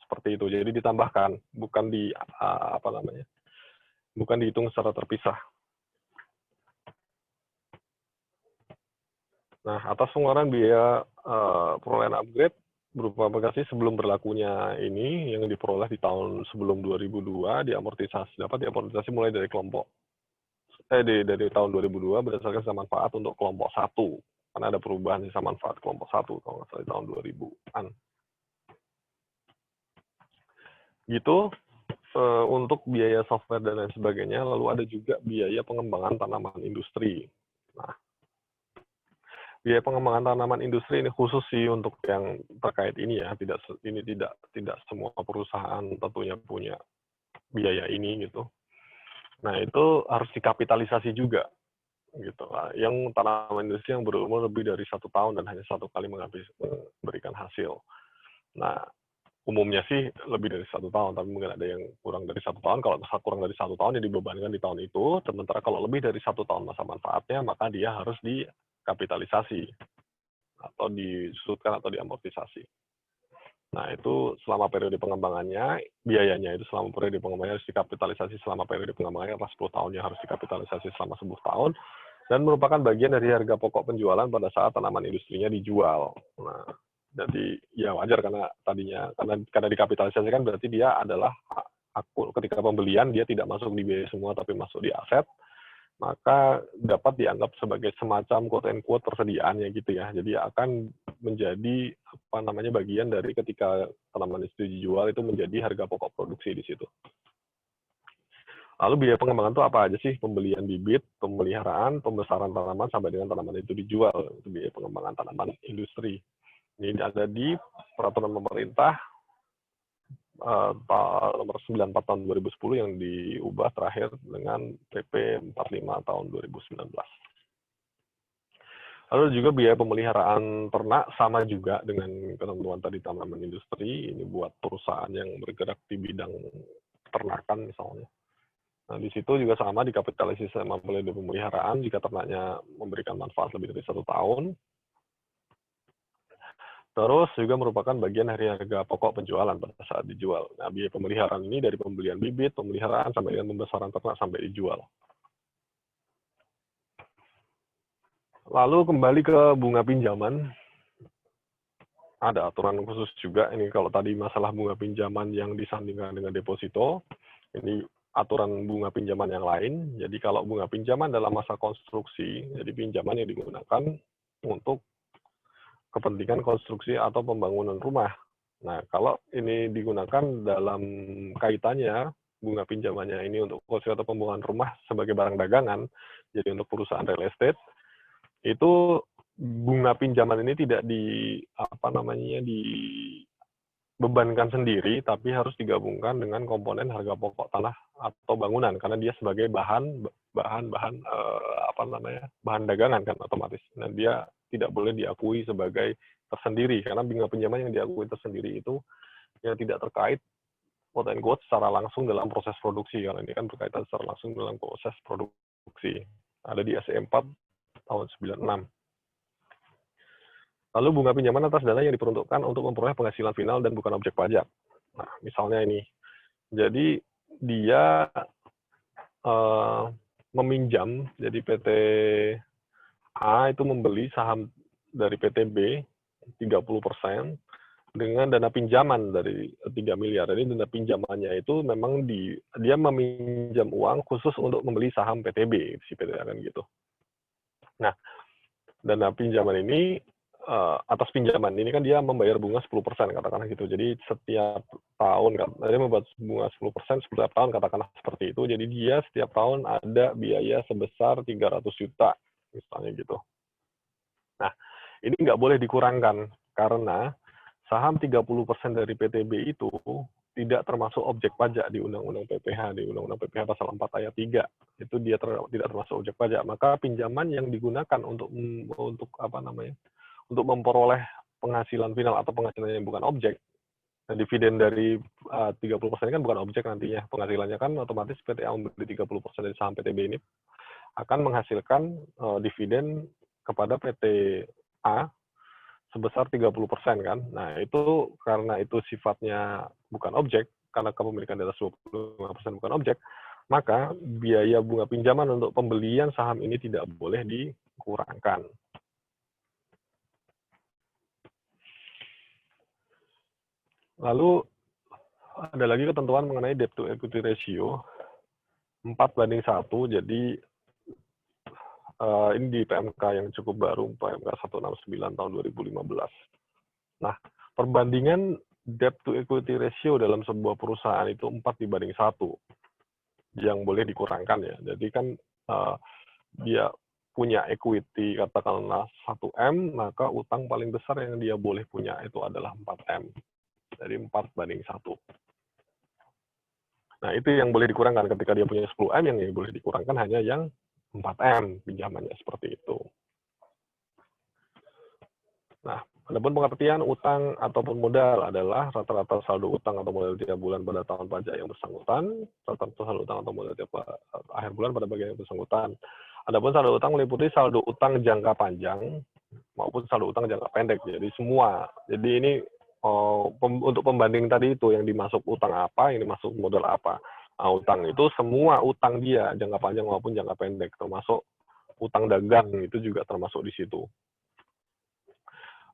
Seperti itu. Jadi ditambahkan, bukan bukan dihitung secara terpisah. Nah, atas pengeluaran biaya perolehan upgrade berupa aplikasi sebelum berlakunya ini yang diperoleh di tahun sebelum 2002 dapat diamortisasi mulai dari dari tahun 2002 berdasarkan sisa manfaat untuk kelompok 1, karena ada perubahan sisa manfaat kelompok 1 kalau nggak salah di tahun 2000-an. Gitu untuk biaya software dan lain sebagainya. Lalu ada juga biaya pengembangan tanaman industri. Nah, biaya pengembangan tanaman industri ini khusus sih untuk yang terkait ini ya, tidak semua perusahaan tentunya punya biaya ini gitu. Nah, itu harus dikapitalisasi juga gitu. Yang tanaman industri yang berumur lebih dari 1 tahun dan hanya 1 kali memberikan hasil. Nah, umumnya sih lebih dari 1 tahun, tapi mungkin ada yang kurang dari 1 tahun. Kalau kurang dari 1 tahun, ya dibebankan di tahun itu. Sementara kalau lebih dari 1 tahun masa manfaatnya, maka dia harus dikapitalisasi atau disusutkan atau diamortisasi. Nah, itu selama periode pengembangannya, biayanya itu selama periode pengembangannya harus dikapitalisasi selama periode pengembangannya, pas 10 tahunnya harus dikapitalisasi selama 10 tahun, dan merupakan bagian dari harga pokok penjualan pada saat tanaman industrinya dijual. Nah, jadi ya wajar karena dikapitalisasi kan berarti dia adalah ketika pembelian dia tidak masuk di biaya semua tapi masuk di aset, maka dapat dianggap sebagai semacam quote and quote persediaannya gitu ya. Jadi akan menjadi bagian dari ketika tanaman itu dijual itu menjadi harga pokok produksi di situ. Lalu biaya pengembangan itu apa aja sih? Pembelian bibit, pemeliharaan, pembesaran tanaman sampai dengan tanaman itu dijual. Itu biaya pengembangan tanaman industri. Ini ada di peraturan pemerintah nomor 94 tahun 2010 yang diubah terakhir dengan PP 45 tahun 2019. Lalu juga biaya pemeliharaan ternak sama juga dengan ketentuan tadi tanaman industri. Ini buat perusahaan yang bergerak di bidang ternakan misalnya. Nah, di situ juga sama dikapitalisasi sama periode pemeliharaan jika ternaknya memberikan manfaat lebih dari 1 tahun. Terus juga merupakan bagian dari harga pokok penjualan pada saat dijual. Nah, biaya pemeliharaan ini dari pembelian bibit, pemeliharaan, sampai dengan pembesaran ternak sampai dijual. Lalu kembali ke bunga pinjaman, ada aturan khusus juga. Ini kalau tadi masalah bunga pinjaman yang disandingkan dengan deposito, ini aturan bunga pinjaman yang lain. Jadi kalau bunga pinjaman dalam masa konstruksi, jadi pinjaman yang digunakan untuk kepentingan konstruksi atau pembangunan rumah. Nah, kalau ini digunakan dalam kaitannya, bunga pinjamannya ini untuk konstruksi atau pembangunan rumah sebagai barang dagangan, jadi untuk perusahaan real estate, itu bunga pinjaman ini tidak dibebankan sendiri, tapi harus digabungkan dengan komponen harga pokok tanah atau bangunan, karena dia sebagai bahan dagangan kan otomatis. Nah, dia tidak boleh diakui sebagai tersendiri, karena bunga pinjaman yang diakui tersendiri itu yang tidak terkait quote and quote secara langsung dalam proses produksi, karena ini kan berkaitan secara langsung dalam proses produksi. Ada di SE 4 tahun 96. Lalu bunga pinjaman atas dana yang diperuntukkan untuk memperoleh penghasilan final dan bukan objek pajak. Nah, misalnya ini. Jadi dia meminjam, jadi PT A itu membeli saham dari PT B 30% dengan dana pinjaman dari 3 miliar. Jadi dana pinjamannya itu memang dia meminjam uang khusus untuk membeli saham PT B, si PT A kan gitu. Nah, dana pinjaman ini, atas pinjaman ini kan dia membayar bunga 10%, katakanlah gitu. Jadi setiap tahun, dia membuat bunga 10% setiap tahun, katakanlah seperti itu. Jadi dia setiap tahun ada biaya sebesar 300 juta, misalnya gitu. Nah, ini nggak boleh dikurangkan, karena saham 30% dari PTB itu tidak termasuk objek pajak di Undang-Undang PPH, di Undang-Undang PPH pasal 4 ayat 3. Itu dia tidak termasuk objek pajak. Maka pinjaman yang digunakan untuk memperoleh penghasilan final atau penghasilan yang bukan objek, nah, dividen dari 30% kan bukan objek nantinya. Penghasilannya kan otomatis PT A membeli 30% dari saham PTB ini akan menghasilkan dividen kepada PT A sebesar 30% kan. Nah, itu karena itu sifatnya bukan objek, karena kepemilikan di atas 25% bukan objek, maka biaya bunga pinjaman untuk pembelian saham ini tidak boleh dikurangkan. Lalu ada lagi ketentuan mengenai debt to equity ratio 4:1, jadi ini di PMK yang cukup baru, PMK 169 tahun 2015. Nah, perbandingan debt to equity ratio dalam sebuah perusahaan itu 4:1 yang boleh dikurangkan ya. Jadi kan dia punya equity katakanlah 1M, maka utang paling besar yang dia boleh punya itu adalah 4M. Jadi 4:1. Nah, itu yang boleh dikurangkan. Ketika dia punya 10M, yang boleh dikurangkan hanya yang 4M pinjamannya, seperti itu. Nah, adapun pengertian utang ataupun modal adalah rata-rata saldo utang atau modal tiap bulan pada tahun pajak yang bersangkutan, rata-rata saldo utang atau modal tiap akhir bulan pada bagian yang bersangkutan. Adapun saldo utang meliputi saldo utang jangka panjang maupun saldo utang jangka pendek. Jadi semua. Jadi ini untuk pembanding tadi itu yang dimasuk utang apa, yang dimasuk modal apa. Nah, utang itu semua utang dia, jangka panjang maupun jangka pendek, termasuk utang dagang itu juga termasuk di situ.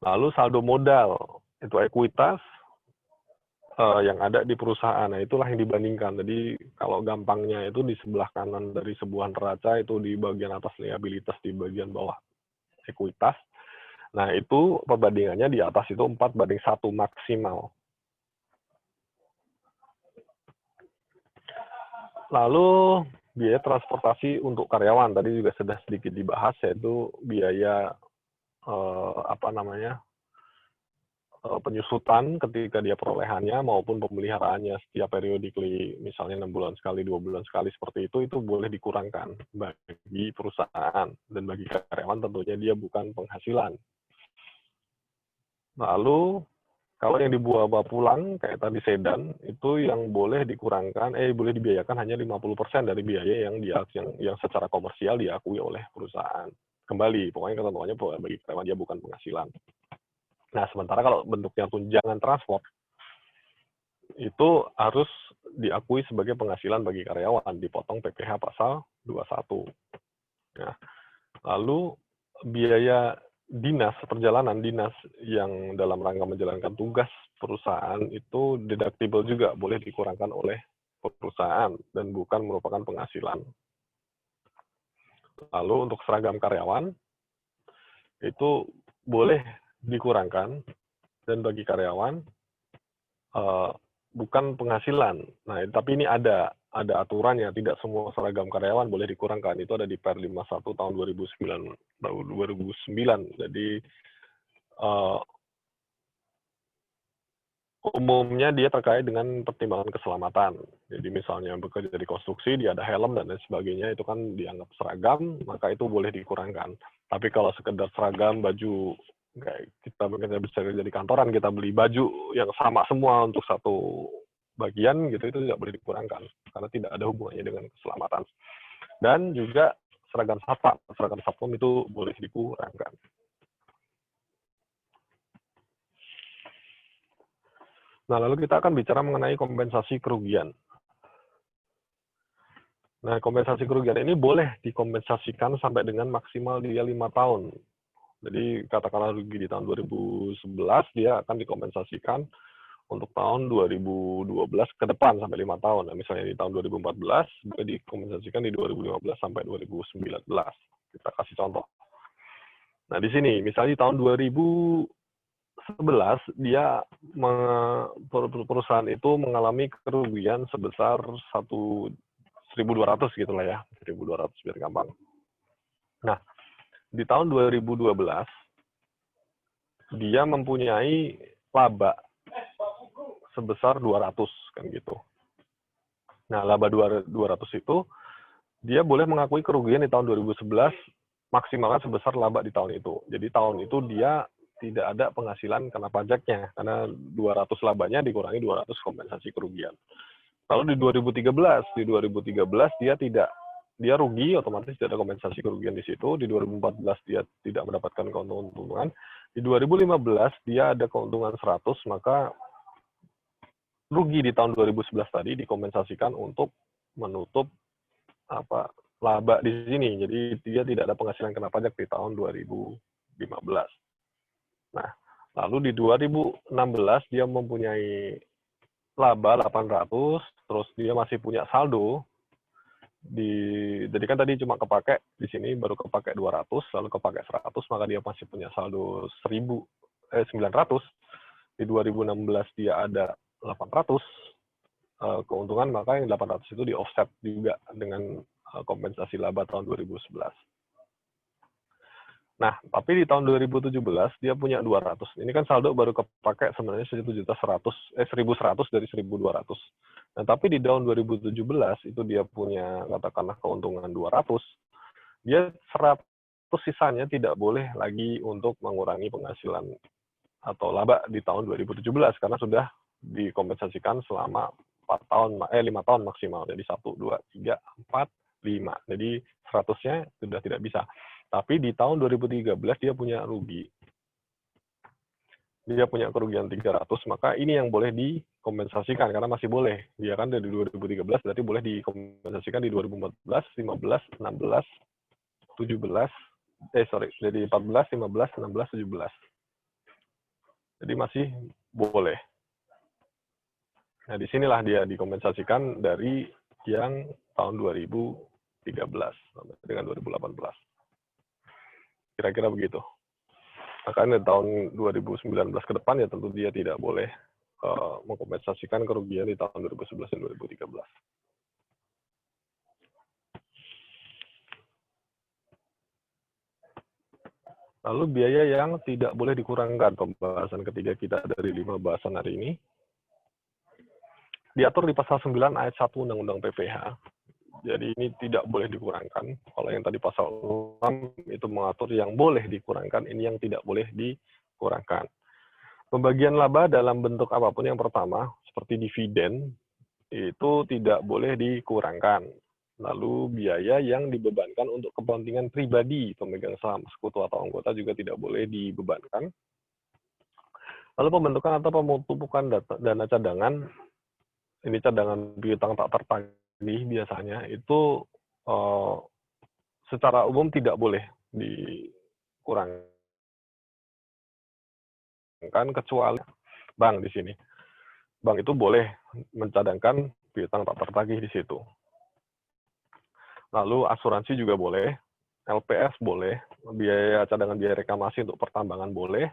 Lalu saldo modal, itu ekuitas yang ada di perusahaan. Nah, itulah yang dibandingkan. Jadi kalau gampangnya itu di sebelah kanan dari sebuah neraca itu di bagian atas liabilitas, di bagian bawah ekuitas. Nah, itu perbandingannya di atas itu 4:1 maksimal. Lalu biaya transportasi untuk karyawan tadi juga sudah sedikit dibahas, yaitu biaya penyusutan ketika dia perolehannya maupun pemeliharaannya setiap periodically, misalnya 6 bulan sekali, 2 bulan sekali, seperti itu boleh dikurangkan bagi perusahaan, dan bagi karyawan tentunya dia bukan penghasilan. Lalu kalau yang dibawa pulang kayak tadi sedan itu yang boleh dikurangkan, boleh dibiayakan hanya 50% dari biaya yang secara komersial diakui oleh perusahaan. Kembali, pokoknya ketentuannya bagi karyawan dia bukan penghasilan. Nah, sementara kalau bentuknya tunjangan transport, itu harus diakui sebagai penghasilan bagi karyawan, dipotong PPh pasal 21. Nah, lalu biaya dinas, perjalanan dinas yang dalam rangka menjalankan tugas perusahaan itu deductible juga, boleh dikurangkan oleh perusahaan dan bukan merupakan penghasilan. Lalu untuk seragam karyawan, itu boleh dikurangkan, dan bagi karyawan bukan penghasilan. Nah, tapi ini ada aturannya, tidak semua seragam karyawan boleh dikurangkan. Itu ada di Per 51 tahun 2009. Jadi umumnya dia terkait dengan pertimbangan keselamatan. Jadi misalnya bekerja di konstruksi, dia ada helm dan lain sebagainya, itu kan dianggap seragam, maka itu boleh dikurangkan. Tapi kalau sekedar seragam, baju, kayak kita bekerja bisa di kantoran, kita beli baju yang sama semua untuk satu bagian, gitu, itu tidak boleh dikurangkan, karena tidak ada hubungannya dengan keselamatan. Dan juga seragam satpam itu boleh dikurangkan. Nah, lalu kita akan bicara mengenai kompensasi kerugian. Nah, kompensasi kerugian ini boleh dikompensasikan sampai dengan maksimal dia 5 tahun. Jadi, katakanlah rugi di tahun 2011, dia akan dikompensasikan untuk tahun 2012 ke depan sampai 5 tahun. Nah, misalnya di tahun 2014, boleh dikompensasikan di 2015 sampai 2019. Kita kasih contoh. Nah, di sini, misalnya di tahun 2011 dia perusahaan itu mengalami kerugian sebesar 1.200 gitulah ya, 1.200 biar gampang. Nah, di tahun 2012 dia mempunyai laba sebesar 200 kan gitu. Nah, laba 200 itu dia boleh mengakui kerugian di tahun 2011 maksimalkan sebesar laba di tahun itu. Jadi tahun itu dia tidak ada penghasilan kena pajaknya, karena 200 labanya dikurangi 200 kompensasi kerugian. Lalu di 2013 dia rugi, otomatis tidak ada kompensasi kerugian di situ. Di 2014 dia tidak mendapatkan keuntungan. Di 2015 dia ada keuntungan 100, maka rugi di tahun 2011 tadi dikompensasikan untuk menutup laba di sini. Jadi dia tidak ada penghasilan kena pajak di tahun 2015. Nah, lalu di 2016 dia mempunyai laba 800, terus dia masih punya saldo. Jadi kan tadi cuma kepake, di sini baru kepake 200, lalu kepake 100, maka dia masih punya saldo 900. Di 2016 dia ada 800 keuntungan, maka yang 800 itu di offset juga dengan kompensasi laba tahun 2011. Nah, tapi di tahun 2017 dia punya 200. Ini kan saldo baru kepake sebenarnya 1.100 dari 1.200. Nah, tapi di tahun 2017 itu dia punya katakanlah keuntungan 200. Dia 100 sisanya tidak boleh lagi untuk mengurangi penghasilan atau laba di tahun 2017 karena sudah dikompensasikan selama 5 tahun maksimal. Jadi 1, 2, 3, 4, 5. Jadi 100-nya sudah tidak bisa. Tapi di tahun 2013 dia punya rugi. Dia punya kerugian 300, maka ini yang boleh dikompensasikan karena masih boleh. Dia kan dari 2013 berarti boleh dikompensasikan di 2014, 15, 16, 17. Jadi 14, 15, 16, 17. Jadi masih boleh. Nah, disinilah dia dikompensasikan dari yang tahun 2013 dengan 2018. Kira-kira begitu. Makanya tahun 2019 ke depan ya tentu dia tidak boleh mengkompensasikan kerugian di tahun 2011 dan 2013. Lalu biaya yang tidak boleh dikurangkan, pembahasan ketiga kita dari 5 bahasan hari ini. Diatur di pasal 9 ayat 1 Undang-Undang PPh. Jadi ini tidak boleh dikurangkan. Kalau yang tadi pasal 6 itu mengatur yang boleh dikurangkan, ini yang tidak boleh dikurangkan. Pembagian laba dalam bentuk apapun yang pertama, seperti dividen, itu tidak boleh dikurangkan. Lalu biaya yang dibebankan untuk kepentingan pribadi pemegang saham, sekutu atau anggota juga tidak boleh dibebankan. Lalu pembentukan atau pemupukan dana cadangan, ini cadangan piutang tak tertagih biasanya, itu secara umum tidak boleh dikurangkan kecuali bank di sini. Bank itu boleh mencadangkan piutang tak tertagih di situ. Lalu asuransi juga boleh, LPS boleh, biaya cadangan biaya reklamasi untuk pertambangan boleh,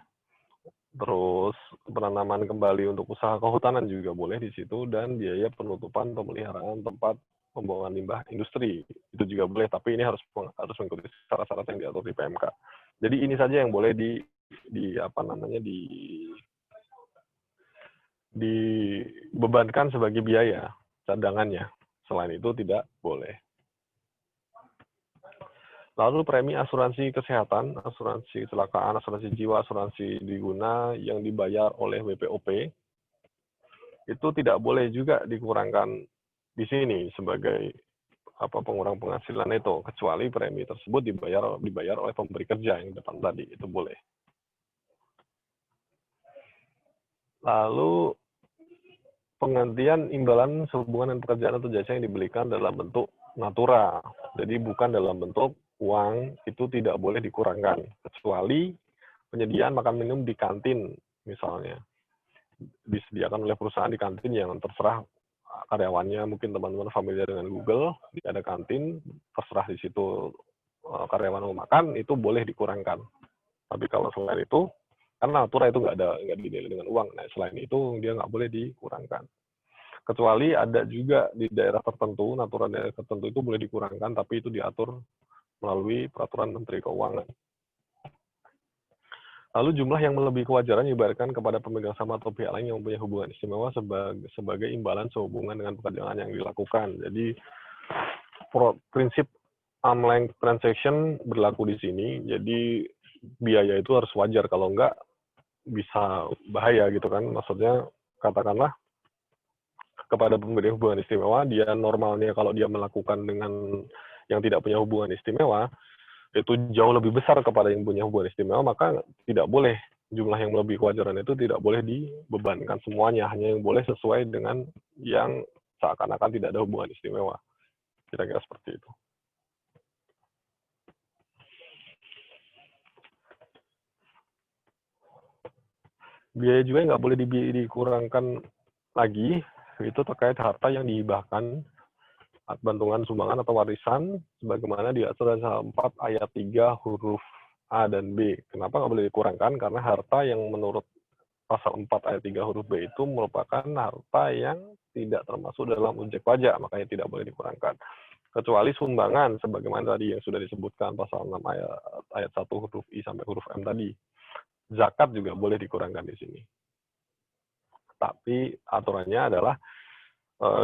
terus penanaman kembali untuk usaha kehutanan juga boleh di situ, dan biaya penutupan pemeliharaan tempat pembuangan limbah industri itu juga boleh, tapi ini harus mengikuti syarat-syarat yang diatur di PMK. Jadi ini saja yang boleh dibebankan sebagai biaya cadangannya. Selain itu tidak boleh. Lalu premi asuransi kesehatan, asuransi kecelakaan, asuransi jiwa, asuransi diguna yang dibayar oleh WPOP itu tidak boleh juga dikurangkan di sini sebagai pengurang penghasilan itu, kecuali premi tersebut dibayar oleh pemberi kerja yang depan tadi, itu boleh. Lalu penggantian imbalan sehubungan dengan pekerjaan atau jasa yang dibelikan dalam bentuk natura, jadi bukan dalam bentuk uang, itu tidak boleh dikurangkan, kecuali penyediaan makan minum di kantin, misalnya. Disediakan oleh perusahaan di kantin yang terserah karyawannya, mungkin teman-teman familiar dengan Google, ada kantin, terserah di situ karyawan mau makan, itu boleh dikurangkan. Tapi kalau selain itu, karena natura itu nggak dinilai dengan uang, nah selain itu dia nggak boleh dikurangkan. Kecuali ada juga di daerah tertentu, natura daerah tertentu itu boleh dikurangkan, tapi itu diatur melalui peraturan Menteri Keuangan. Lalu jumlah yang melebihi kewajaran dibayarkan kepada pemegang saham atau pihak lain yang mempunyai hubungan istimewa sebagai imbalan sehubungan dengan pekerjaan yang dilakukan. Jadi prinsip arm's length transaction berlaku di sini. Jadi biaya itu harus wajar, kalau enggak bisa bahaya gitu kan. Maksudnya katakanlah kepada pemberi hubungan istimewa, dia normalnya kalau dia melakukan dengan yang tidak punya hubungan istimewa, itu jauh lebih besar kepada yang punya hubungan istimewa, maka tidak boleh jumlah yang melebihi kewajaran itu tidak boleh dibebankan semuanya, hanya yang boleh sesuai dengan yang seakan-akan tidak ada hubungan istimewa. Kira-kira seperti itu. Biaya juga nggak boleh dikurangkan lagi, itu terkait harta yang dihibahkan, bantuan sumbangan atau warisan sebagaimana diatur dalam 4 ayat 3 huruf A dan B. Kenapa nggak boleh dikurangkan? Karena harta yang menurut pasal 4 ayat 3 huruf B itu merupakan harta yang tidak termasuk dalam objek pajak, makanya tidak boleh dikurangkan. Kecuali sumbangan sebagaimana tadi yang sudah disebutkan pasal 6 ayat 1 huruf I sampai huruf M tadi. Zakat juga boleh dikurangkan di sini. Tapi aturannya adalah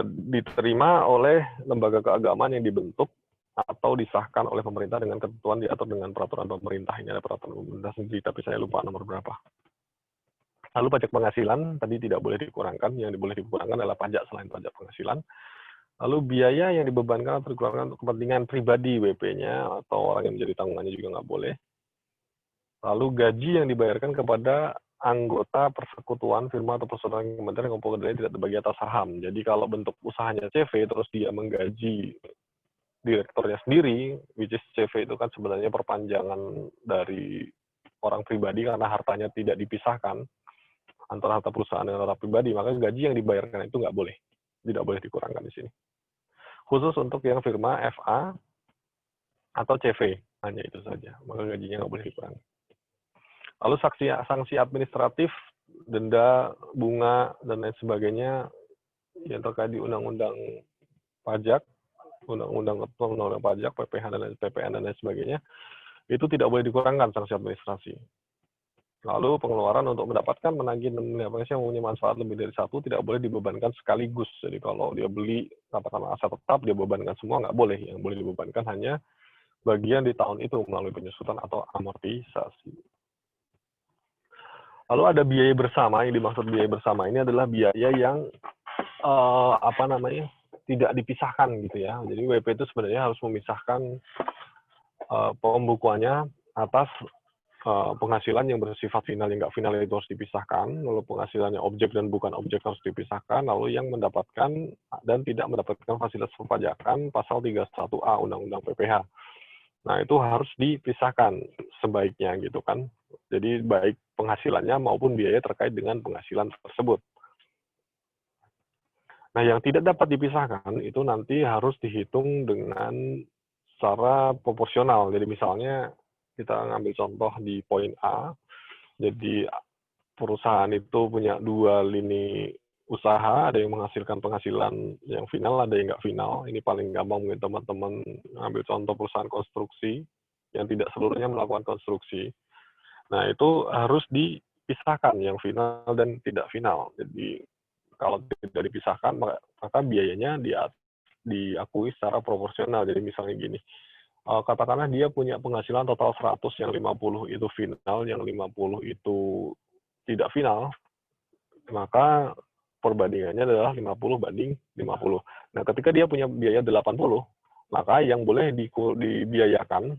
diterima oleh lembaga keagamaan yang dibentuk atau disahkan oleh pemerintah dengan ketentuan diatur dengan peraturan pemerintah. Ini ada peraturan pemerintah sendiri, tapi saya lupa nomor berapa. Lalu pajak penghasilan tadi tidak boleh dikurangkan, yang boleh dikurangkan adalah pajak selain pajak penghasilan. Lalu biaya yang dibebankan atau dikurangkan untuk kepentingan pribadi WP-nya atau orang yang menjadi tanggungannya juga nggak boleh. Lalu gaji yang dibayarkan kepada anggota persekutuan, firma atau persaudaraan kementerian yang kemudian tidak terbagi atas saham. Jadi kalau bentuk usahanya CV, terus dia menggaji direkturnya sendiri, which is CV itu kan sebenarnya perpanjangan dari orang pribadi karena hartanya tidak dipisahkan antara harta perusahaan dan harta pribadi, maka gaji yang dibayarkan itu nggak boleh, tidak boleh dikurangkan di sini. Khusus untuk yang firma FA atau CV, hanya itu saja, maka gajinya nggak boleh dikurangkan. Lalu sanksi administratif, denda, bunga, dan lain sebagainya yang terkait di undang-undang pajak, undang-undang pajak, PPN dan lain sebagainya, itu tidak boleh dikurangkan sanksi administrasi. Lalu pengeluaran untuk mendapatkan, menagih, dan mendapatkan yang mempunyai manfaat lebih dari satu tidak boleh dibebankan sekaligus. Jadi kalau dia beli katakanlah aset tetap, dia bebankan semua, nggak boleh. Yang boleh dibebankan hanya bagian di tahun itu melalui penyusutan atau amortisasi. Lalu ada biaya bersama, yang dimaksud biaya bersama ini adalah biaya yang tidak dipisahkan gitu ya. Jadi WP itu sebenarnya harus memisahkan pembukuannya atas penghasilan yang bersifat final yang nggak final itu harus dipisahkan, lalu penghasilannya objek dan bukan objek harus dipisahkan, lalu yang mendapatkan dan tidak mendapatkan fasilitas perpajakan pasal 31A Undang-Undang PPH. Nah, itu harus dipisahkan sebaiknya gitu kan. Jadi baik penghasilannya maupun biaya terkait dengan penghasilan tersebut. Nah, yang tidak dapat dipisahkan itu nanti harus dihitung dengan secara proporsional. Jadi misalnya kita ngambil contoh di poin A, jadi perusahaan itu punya 2 lini usaha, ada yang menghasilkan penghasilan yang final, ada yang nggak final. Ini paling gampang mungkin teman-teman ngambil contoh perusahaan konstruksi, yang tidak seluruhnya melakukan konstruksi. Nah, itu harus dipisahkan yang final dan tidak final. Jadi kalau tidak dipisahkan, maka biayanya diakui secara proporsional. Jadi misalnya gini, katakanlah dia punya penghasilan total 100, yang 50 itu final, yang 50 itu tidak final, maka perbandingannya adalah 50 banding 50. Nah, ketika dia punya biaya 80, maka yang boleh dibiayakan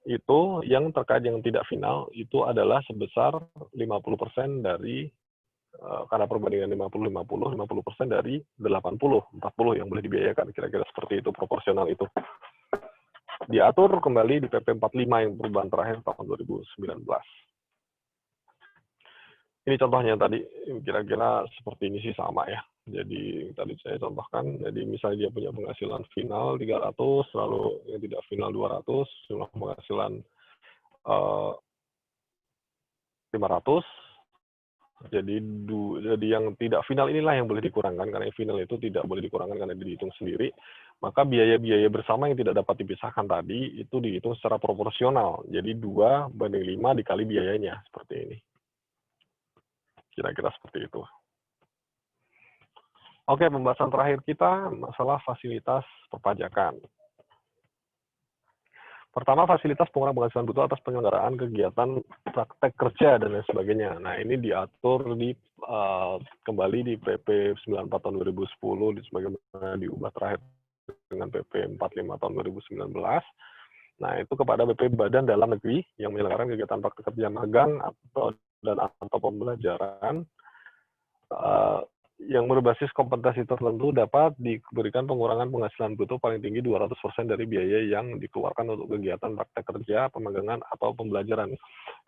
itu yang terkait yang tidak final itu adalah sebesar 50% dari, karena perbandingan 50-50, 50% dari 80, 40 yang boleh dibiayakan, kira-kira seperti itu, proporsional itu. Diatur kembali di PP 45 yang perubahan terakhir tahun 2019. Ini contohnya tadi, kira-kira seperti ini sih sama ya. Jadi tadi saya contohkan, jadi misalnya dia punya penghasilan final 300, lalu yang tidak final 200, jumlah penghasilan 500, jadi yang tidak final inilah yang boleh dikurangkan, karena yang final itu tidak boleh dikurangkan karena dihitung sendiri. Maka biaya-biaya bersama yang tidak dapat dipisahkan tadi itu dihitung secara proporsional. Jadi 2/5 dikali biayanya, seperti ini. Kira-kira seperti itu. Oke, pembahasan terakhir kita masalah fasilitas perpajakan. Pertama, fasilitas pengurangan penghasilan bruto atas penyelenggaraan kegiatan praktek kerja dan lain sebagainya. Nah, ini diatur kembali di PP 94 tahun 2010, sebagaimana diubah terakhir dengan PP 45 tahun 2019. Nah, itu kepada BP Badan Dalam Negeri yang menyelenggarakan kegiatan praktek kerja magang atau pembelajaran yang berbasis kompetensi tertentu dapat diberikan pengurangan penghasilan bruto paling tinggi 200% dari biaya yang dikeluarkan untuk kegiatan praktek kerja, pemagangan, atau pembelajaran.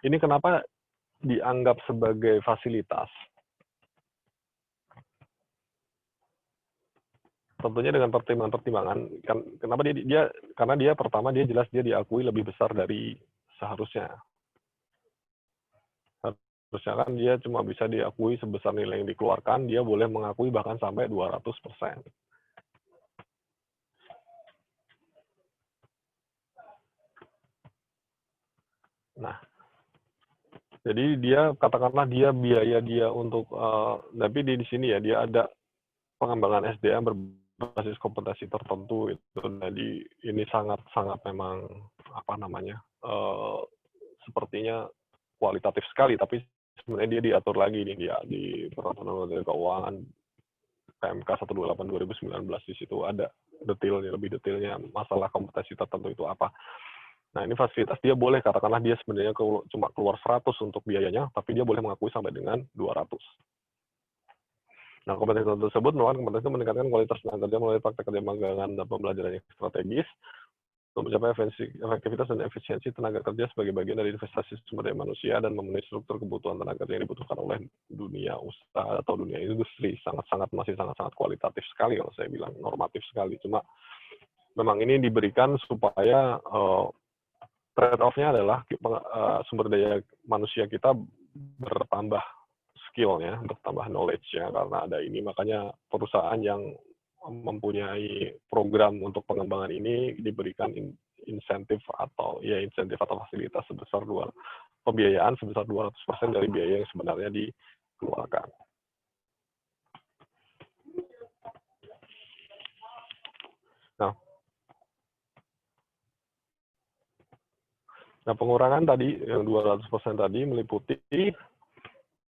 Ini kenapa dianggap sebagai fasilitas? Tentunya dengan pertimbangan-pertimbangan. Kenapa karena dia pertama dia jelas dia diakui lebih besar dari seharusnya. Harusnya kan dia cuma bisa diakui sebesar nilai yang dikeluarkan, dia boleh mengakui bahkan sampai 200%. Nah, jadi dia katakanlah dia biaya dia untuk, tapi di sini ya dia ada pengembangan SDM berbasis kompetensi tertentu itu. Jadi ini sangat memang apa namanya, sepertinya kualitatif sekali, tapi sebenarnya dia diatur lagi nih di Peraturan Menteri Keuangan PMK 128 2019. Di situ ada lebih detailnya masalah kompetensi tertentu itu apa. Nah, ini fasilitas dia boleh, katakanlah dia sebenarnya cuma keluar 100 untuk biayanya, tapi dia boleh mengakui sampai dengan 200. Nah, kompetensi tersebut merupakan kompetensi meningkatkan kualitas tenaga kerja melalui praktek kerja magangan dan pembelajaran yang strategis untuk mencapai efektivitas dan efisiensi tenaga kerja sebagai bagian dari investasi sumber daya manusia dan memenuhi struktur kebutuhan tenaga kerja yang dibutuhkan oleh dunia usaha atau dunia industri. Masih sangat kualitatif sekali kalau saya bilang, normatif sekali. Cuma memang ini diberikan supaya trade-off-nya adalah sumber daya manusia kita bertambah skill-nya, bertambah knowledge-nya, karena ada ini. Makanya perusahaan yang mempunyai program untuk pengembangan ini diberikan insentif atau fasilitas sebesar pembiayaan sebesar 200% dari biaya yang sebenarnya dikeluarkan. Nah, pengurangan tadi yang 200% tadi meliputi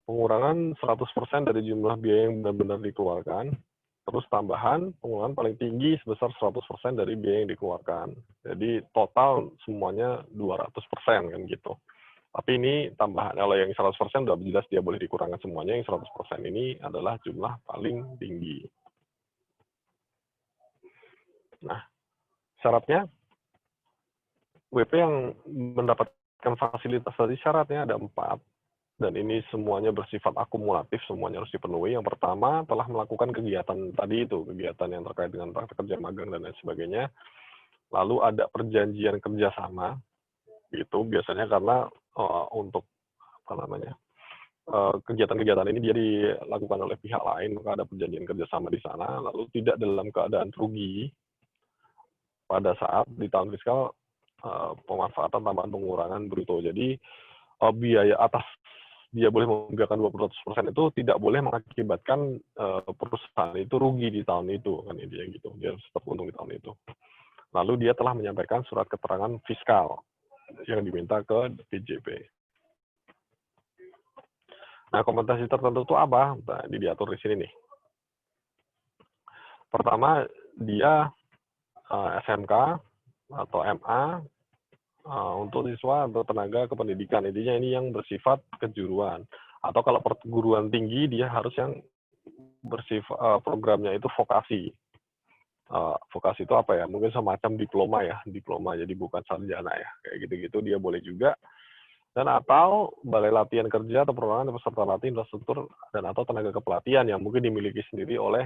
pengurangan 100% dari jumlah biaya yang benar-benar dikeluarkan, terus tambahan pengurangan paling tinggi sebesar 100% dari biaya yang dikeluarkan. Jadi total semuanya 200% kan gitu. Tapi ini tambahan, kalau yang 100% udah jelas dia boleh dikurangkan semuanya, yang 100% ini adalah jumlah paling tinggi. Nah, syaratnya, WP yang mendapatkan fasilitas tadi syaratnya ada 4, dan ini semuanya bersifat akumulatif, semuanya harus dipenuhi. Yang pertama, telah melakukan kegiatan tadi itu, kegiatan yang terkait dengan praktek kerja magang dan lain sebagainya. Lalu ada perjanjian kerjasama, itu biasanya karena untuk kegiatan-kegiatan ini dia dilakukan oleh pihak lain, maka ada perjanjian kerjasama di sana, lalu tidak dalam keadaan rugi pada saat di tahun fiskal pemanfaatan tambahan pengurangan bruto. Jadi biaya atas dia boleh menggunakan 20% itu tidak boleh mengakibatkan perusahaan itu rugi di tahun itu, kan intinya gitu. Dia tetap untung di tahun itu. Lalu dia telah menyampaikan surat keterangan fiskal yang diminta ke PJP. Nah, kompetensi tertentu itu apa? Nah, ini diatur di sini nih. Pertama, dia SMK atau MA untuk siswa atau tenaga kependidikan. Intinya ini yang bersifat kejuruan. Atau kalau perguruan tinggi, dia harus yang bersifat programnya itu vokasi. Vokasi itu apa ya? Mungkin semacam diploma ya, diploma. Jadi bukan sarjana ya. Kayak gitu-gitu dia boleh juga. Dan atau balai latihan kerja atau perorangan peserta latihan infrastruktur dan atau tenaga kepelatihan yang mungkin dimiliki sendiri oleh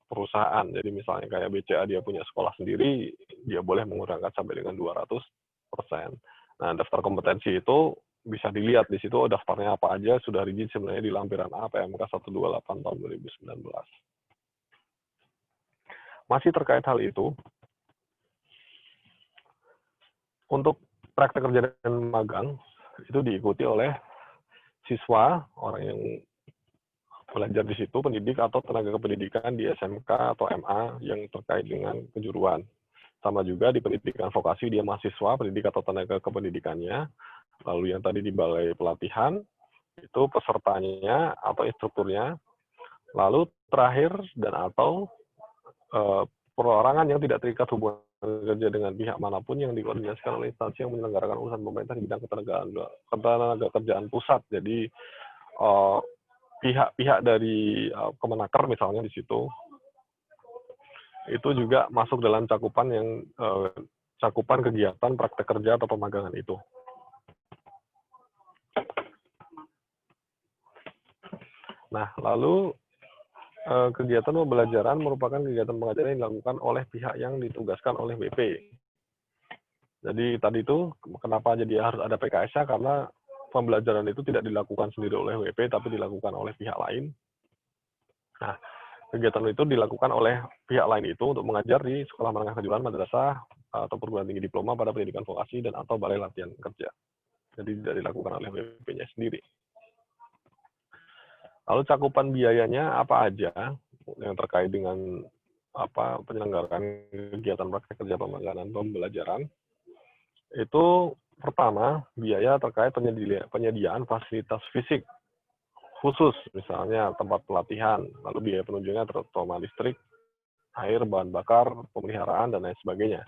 perusahaan. Jadi misalnya kayak BCA dia punya sekolah sendiri, dia boleh mengurangkan sampai dengan 200%. Nah, daftar kompetensi itu bisa dilihat di situ daftarnya apa aja, sudah rigid sebenarnya di lampiran A PMK 128 tahun 2019. Masih terkait hal itu, untuk praktek kerja dan magang itu diikuti oleh siswa, orang yang belajar di situ, pendidik atau tenaga kependidikan di SMK atau MA yang terkait dengan kejuruan. Sama juga di pendidikan vokasi, dia mahasiswa, pendidik atau tenaga kependidikannya. Lalu yang tadi di balai pelatihan, itu pesertanya atau instrukturnya. Lalu terakhir dan atau perorangan yang tidak terikat hubungan kerja dengan pihak manapun yang dikoordinasikan oleh instansi yang menyelenggarakan urusan pemerintah di bidang ketenaga kerjaan pusat. Jadi pihak-pihak dari Kemenaker misalnya di situ itu juga masuk dalam cakupan yang cakupan kegiatan praktek kerja atau pemagangan itu. Nah, lalu kegiatan pembelajaran merupakan kegiatan pengajaran yang dilakukan oleh pihak yang ditugaskan oleh WP. Jadi tadi itu kenapa jadi harus ada PKS-nya, karena pembelajaran itu tidak dilakukan sendiri oleh WP, tapi dilakukan oleh pihak lain. Nah, kegiatan itu dilakukan oleh pihak lain itu untuk mengajar di sekolah menengah kejuruan, madrasah, atau perguruan tinggi diploma pada pendidikan vokasi dan atau balai latihan kerja. Jadi tidak dilakukan oleh WP-nya sendiri. Lalu cakupan biayanya apa aja yang terkait dengan penyelenggaraan kegiatan praktek kerja pemagangan pembelajaran? Itu pertama, biaya terkait penyediaan fasilitas fisik khusus, misalnya tempat pelatihan, lalu biaya penunjangnya terutama listrik, air, bahan bakar, pemeliharaan, dan lain sebagainya.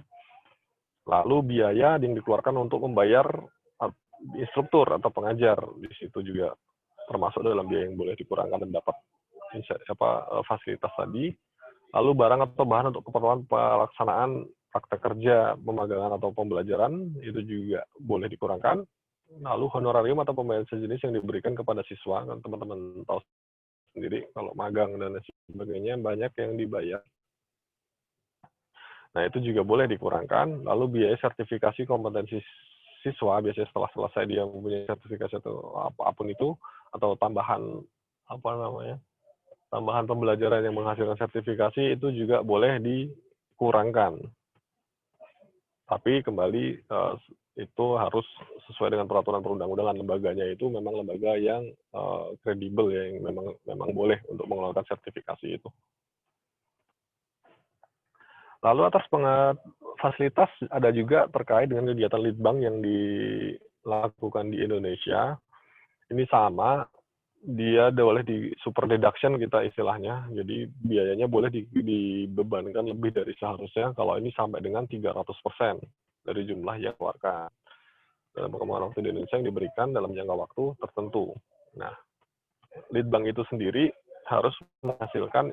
Lalu biaya yang dikeluarkan untuk membayar instruktur atau pengajar, di situ juga termasuk dalam biaya yang boleh dikurangkan dan dapat fasilitas tadi. Lalu barang atau bahan untuk keperluan pelaksanaan praktek kerja, pemagangan atau pembelajaran itu juga boleh dikurangkan. Lalu honorarium atau pembayaran sejenis yang diberikan kepada siswa, kan teman-teman tahu sendiri kalau magang dan sebagainya banyak yang dibayar. Nah, itu juga boleh dikurangkan. Lalu biaya sertifikasi kompetensi siswa, biasanya setelah selesai dia mempunyai sertifikasi atau apapun itu, atau tambahan tambahan pembelajaran yang menghasilkan sertifikasi itu juga boleh dikurangkan. Tapi kembali itu harus sesuai dengan peraturan perundang-undangan. Lembaganya itu memang lembaga yang kredibel ya, yang memang boleh untuk mengeluarkan sertifikasi itu. Lalu atas fasilitas ada juga terkait dengan kegiatan litbang yang dilakukan di Indonesia. Ini sama, dia boleh di super deduction kita istilahnya, jadi biayanya boleh dibebankan lebih dari seharusnya kalau ini sampai dengan 300% dari jumlah yang dikeluarkan. dalam perkembangan waktu di Indonesia yang diberikan dalam jangka waktu tertentu. Nah, lead bank itu sendiri harus menghasilkan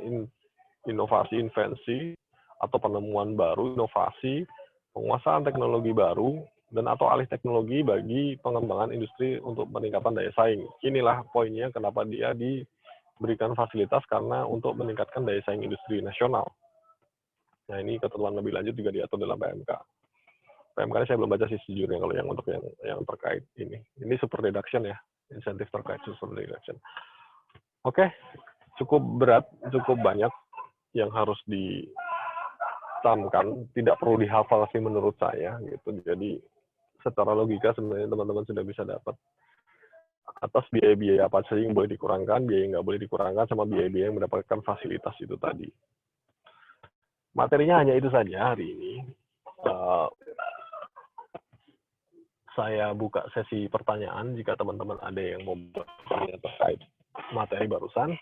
inovasi, invensi, atau penemuan baru, inovasi, penguasaan teknologi baru, dan atau alih teknologi bagi pengembangan industri untuk peningkatan daya saing. Inilah poinnya kenapa dia diberikan fasilitas karena untuk meningkatkan daya saing industri nasional. Nah, ini ketentuan lebih lanjut juga diatur dalam PMK. PMK ini saya belum baca sih sejujurnya kalau yang untuk yang terkait ini. Ini super deduction ya, insentif terkait super deduction. Oke, cukup berat, cukup banyak yang harus ditamkan, tidak perlu dihafal sih menurut saya gitu. Jadi secara logika sebenarnya teman-teman sudah bisa dapat atas biaya-biaya apa saja yang boleh dikurangkan, biaya yang nggak boleh dikurangkan, sama biaya-biaya yang mendapatkan fasilitas itu tadi. Materinya hanya itu saja hari ini. Saya buka sesi pertanyaan jika teman-teman ada yang mau bertanya terkait materi barusan.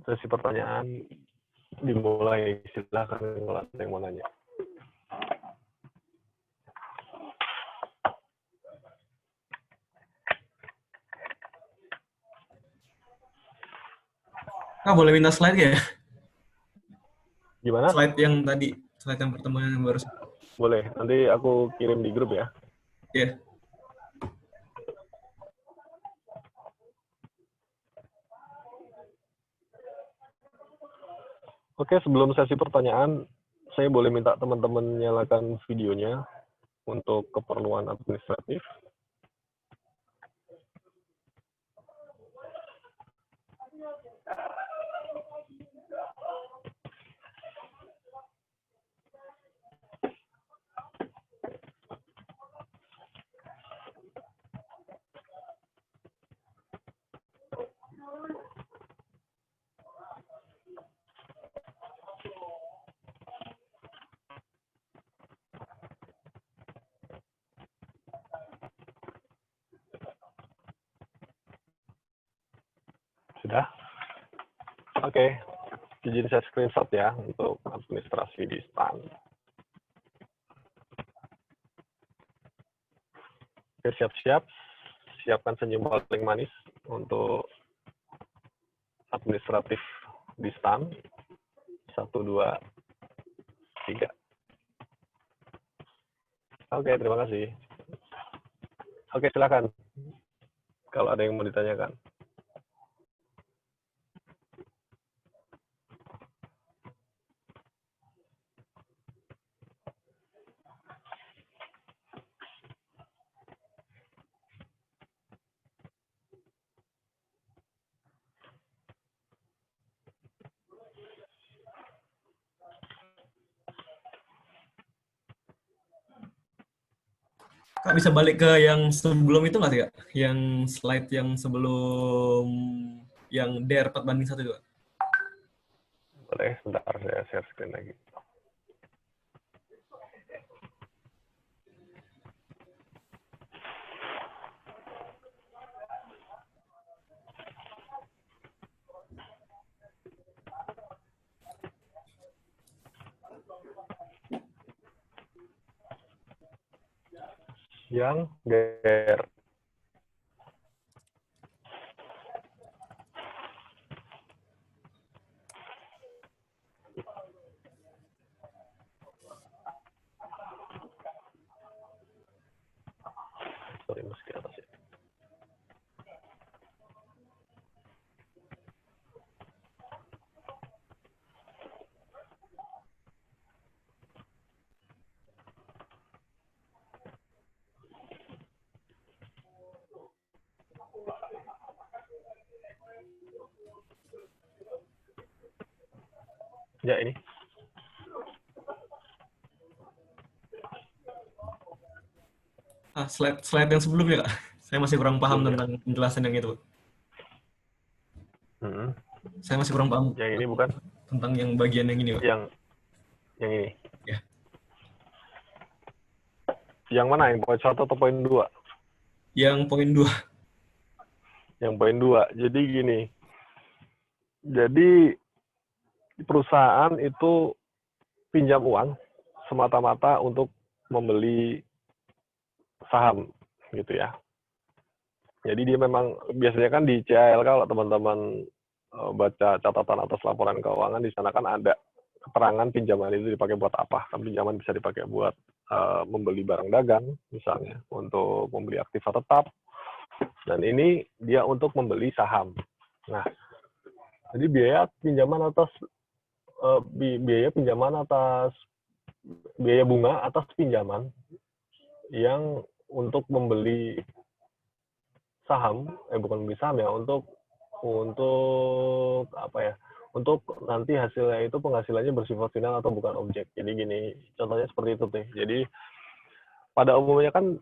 Sesi pertanyaan dimulai, silakan kalau ada yang mau nanya.
Boleh minta slide ya?
Gimana?
Slide yang tadi, slide yang pertemuan yang baru.
Boleh, nanti aku kirim di grup ya.
Iya.
Oke, sebelum sesi pertanyaan, saya boleh minta teman-teman nyalakan videonya untuk keperluan administratif. Sudah? Oke, izin saya screenshot ya untuk administrasi di STAN. Oke, siap-siap. Siapkan senyum paling manis untuk administratif di STAN. 1, 2, 3. Oke, terima kasih. Oke, silakan. Kalau ada yang mau ditanyakan.
Kak, bisa balik ke yang sebelum itu nggak sih, Kak? Yang slide yang sebelum yang DR 4:1 itu, Kak?
Boleh, sebentar saya share screen lagi. Yang DR. Sorry, masih di atas ya. Ya, ini.
Slide yang sebelumnya, Kak. Saya masih kurang paham
Sebelumnya.
tentang penjelasan yang itu.
Hmm.
Saya masih kurang paham
Yang ini bukan?
tentang yang bagian yang ini, Kak.
Yang ini.
Ya.
Yang mana? Yang poin 1 atau poin 2?
Yang poin 2.
Yang poin 2. Jadi gini. Jadi perusahaan itu pinjam uang semata-mata untuk membeli saham gitu ya. Jadi dia memang biasanya kan di CAL kalau teman-teman baca catatan atas laporan keuangan, di sana kan ada keterangan pinjaman itu dipakai buat apa. Kan pinjaman bisa dipakai buat membeli barang dagang misalnya, untuk membeli aktiva tetap, dan ini dia untuk membeli saham. Nah, jadi biaya pinjaman atas biaya bunga atas pinjaman yang untuk membeli saham, bukan membeli saham ya, untuk apa ya, untuk nanti hasilnya itu penghasilannya bersifat final atau bukan objek. Jadi gini, contohnya seperti itu tuh. Jadi pada umumnya kan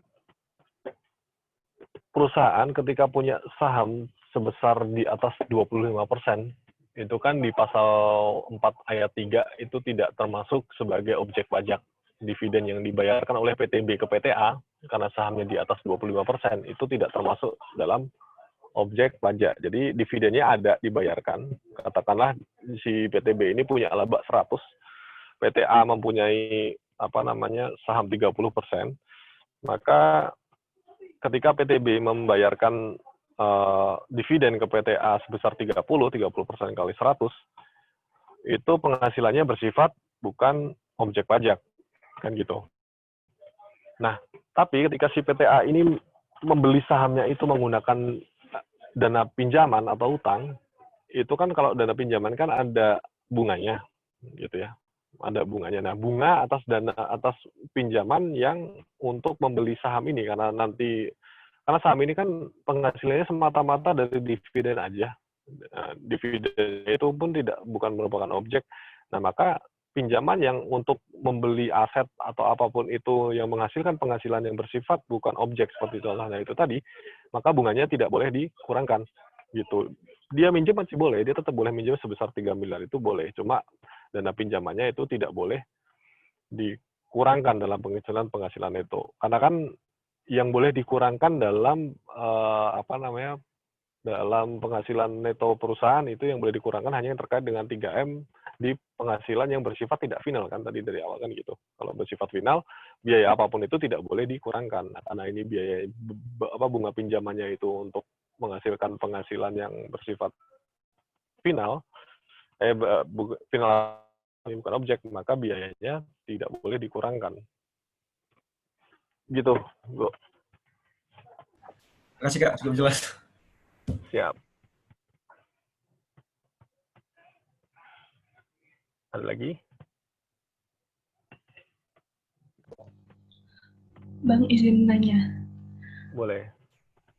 perusahaan ketika punya saham sebesar di atas 25%, itu kan di pasal 4 ayat 3 itu tidak termasuk sebagai objek pajak. Dividen yang dibayarkan oleh PTB ke PTA karena sahamnya di atas 25% itu tidak termasuk dalam objek pajak. Jadi dividennya ada dibayarkan. Katakanlah si PTB ini punya laba 100, PTA mempunyai saham 30%, maka ketika PTB membayarkan dividen ke PTA sebesar 30% kali 100, itu penghasilannya bersifat bukan objek pajak, kan gitu. Nah, tapi ketika si PTA ini membeli sahamnya itu menggunakan dana pinjaman atau utang, itu kan kalau dana pinjaman kan ada bunganya, gitu ya. Ada bunganya. Nah, bunga atas pinjaman yang untuk membeli saham ini, karena saham ini kan penghasilannya semata-mata dari dividen aja. Nah, dividen itu pun bukan merupakan objek. Nah, maka pinjaman yang untuk membeli aset atau apapun itu yang menghasilkan penghasilan yang bersifat bukan objek seperti contohnya itu tadi, maka bunganya tidak boleh dikurangkan gitu. Dia minjem masih boleh, dia tetap boleh minjem sebesar 3 miliar itu boleh. Cuma dana pinjamannya itu tidak boleh dikurangkan dalam penghasilan itu. Karena kan yang boleh dikurangkan dalam dalam penghasilan neto perusahaan itu yang boleh dikurangkan hanya yang terkait dengan 3M di penghasilan yang bersifat tidak final, kan tadi dari awal kan gitu. Kalau bersifat final, biaya apapun itu tidak boleh dikurangkan. Nah, karena ini biaya bunga pinjamannya itu untuk menghasilkan penghasilan yang bersifat final, final bukan objek, maka biayanya tidak boleh dikurangkan. Gitu, Bu.
Terima kasih Kak, cukup jelas.
Siap. Ada lagi?
Bang, izin nanya.
Boleh.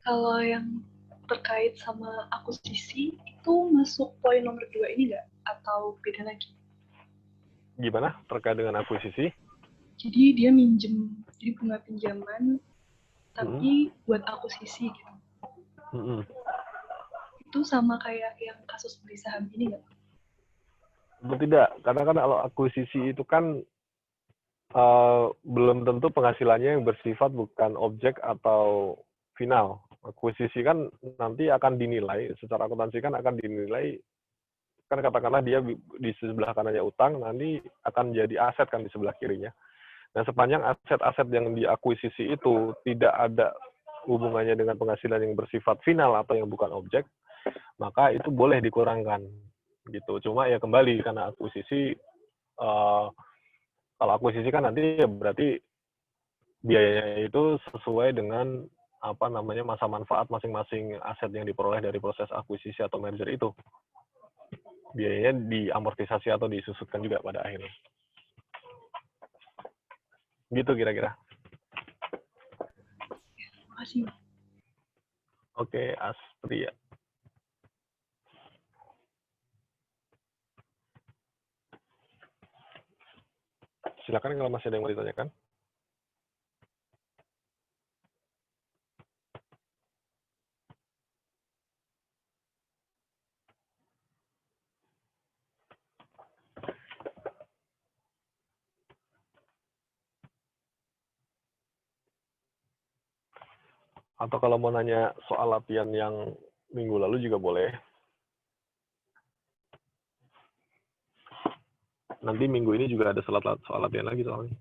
Kalau yang terkait sama akuisisi, itu masuk poin nomor 2 ini nggak? Atau beda lagi?
Gimana terkait dengan akuisisi?
Jadi dia minjem, jadi bunga pinjaman, tapi buat akuisisi gitu. Itu sama kayak yang kasus beli saham ini nggak?
Tidak, karena kan kalau akuisisi itu kan belum tentu penghasilannya yang bersifat bukan objek atau final. Akuisisi kan nanti akan dinilai, secara akuntansi kan akan dinilai, kan katakanlah dia di sebelah kanannya utang, nanti akan jadi aset kan di sebelah kirinya. Nah, sepanjang aset-aset yang diakuisisi itu tidak ada hubungannya dengan penghasilan yang bersifat final atau yang bukan objek, maka itu boleh dikurangkan gitu. Cuma ya kembali karena akuisisi, kalau akuisisi kan nanti ya berarti biayanya itu sesuai dengan masa manfaat masing-masing aset yang diperoleh dari proses akuisisi atau merger itu. Biayanya diamortisasi atau disusutkan juga pada akhirnya. Gitu kira-kira.
Terima kasih.
Oke, Astria. Silakan kalau masih ada yang mau ditanyakan. Atau kalau mau nanya soal latihan yang minggu lalu juga boleh. Nanti minggu ini juga ada soal latihan lagi soalnya.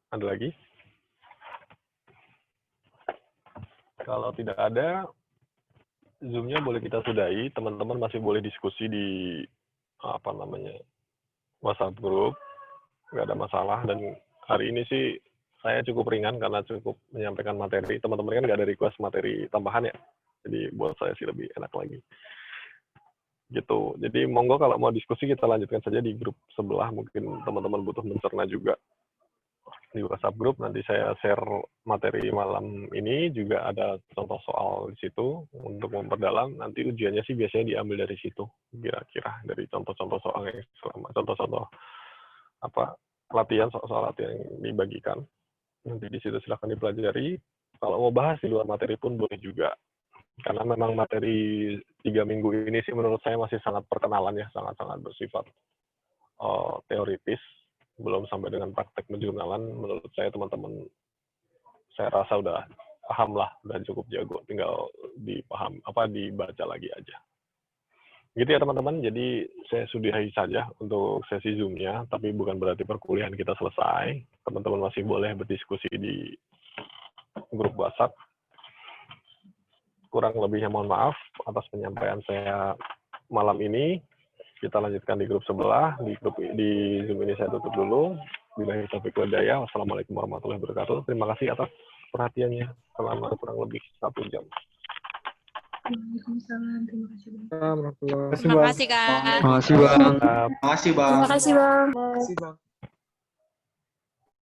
Ada lagi? Kalau tidak ada, Zoom-nya boleh kita sudahi. Teman-teman masih boleh diskusi di WhatsApp group. Nggak ada masalah. Dan hari ini sih saya cukup ringan karena cukup menyampaikan materi. Teman-teman kan nggak ada request materi tambahan ya. Jadi buat saya sih lebih enak lagi. Gitu. Jadi monggo kalau mau diskusi kita lanjutkan saja di grup sebelah. Mungkin teman-teman butuh mencerna juga di WhatsApp group. Nanti saya share materi malam ini, juga ada contoh soal di situ untuk memperdalam. Nanti ujiannya sih biasanya diambil dari situ, kira-kira dari contoh-contoh soal yang contoh-contoh latihan, soal latihan yang dibagikan. Nanti di situ silahkan dipelajari. Kalau mau bahas di luar materi pun boleh juga. Karena memang materi 3 minggu ini sih menurut saya masih sangat perkenalan ya, sangat-sangat bersifat teoritis. Belum sampai dengan praktek menjurnalan. Menurut saya teman-teman, saya rasa udah paham lah, udah cukup jago. Tinggal dibaca lagi aja. Gitu ya teman-teman. Jadi saya sudahi saja untuk sesi Zoom-nya, tapi bukan berarti perkuliahan kita selesai. Teman-teman masih boleh berdiskusi di grup WhatsApp. Kurang lebihnya mohon maaf atas penyampaian saya malam ini. Kita lanjutkan di grup sebelah. Di Zoom ini saya tutup dulu. Billahi taufiq wal hidayah. Wassalamualaikum warahmatullahi wabarakatuh. Terima kasih atas perhatiannya selama kurang lebih 1 jam.
Waalaikumsalam. Terima kasih.
Alhamdulillah.
Terima kasih, Kak.
Terima kasih, Bang.
Terima kasih, Bang.
Terima kasih, Bang.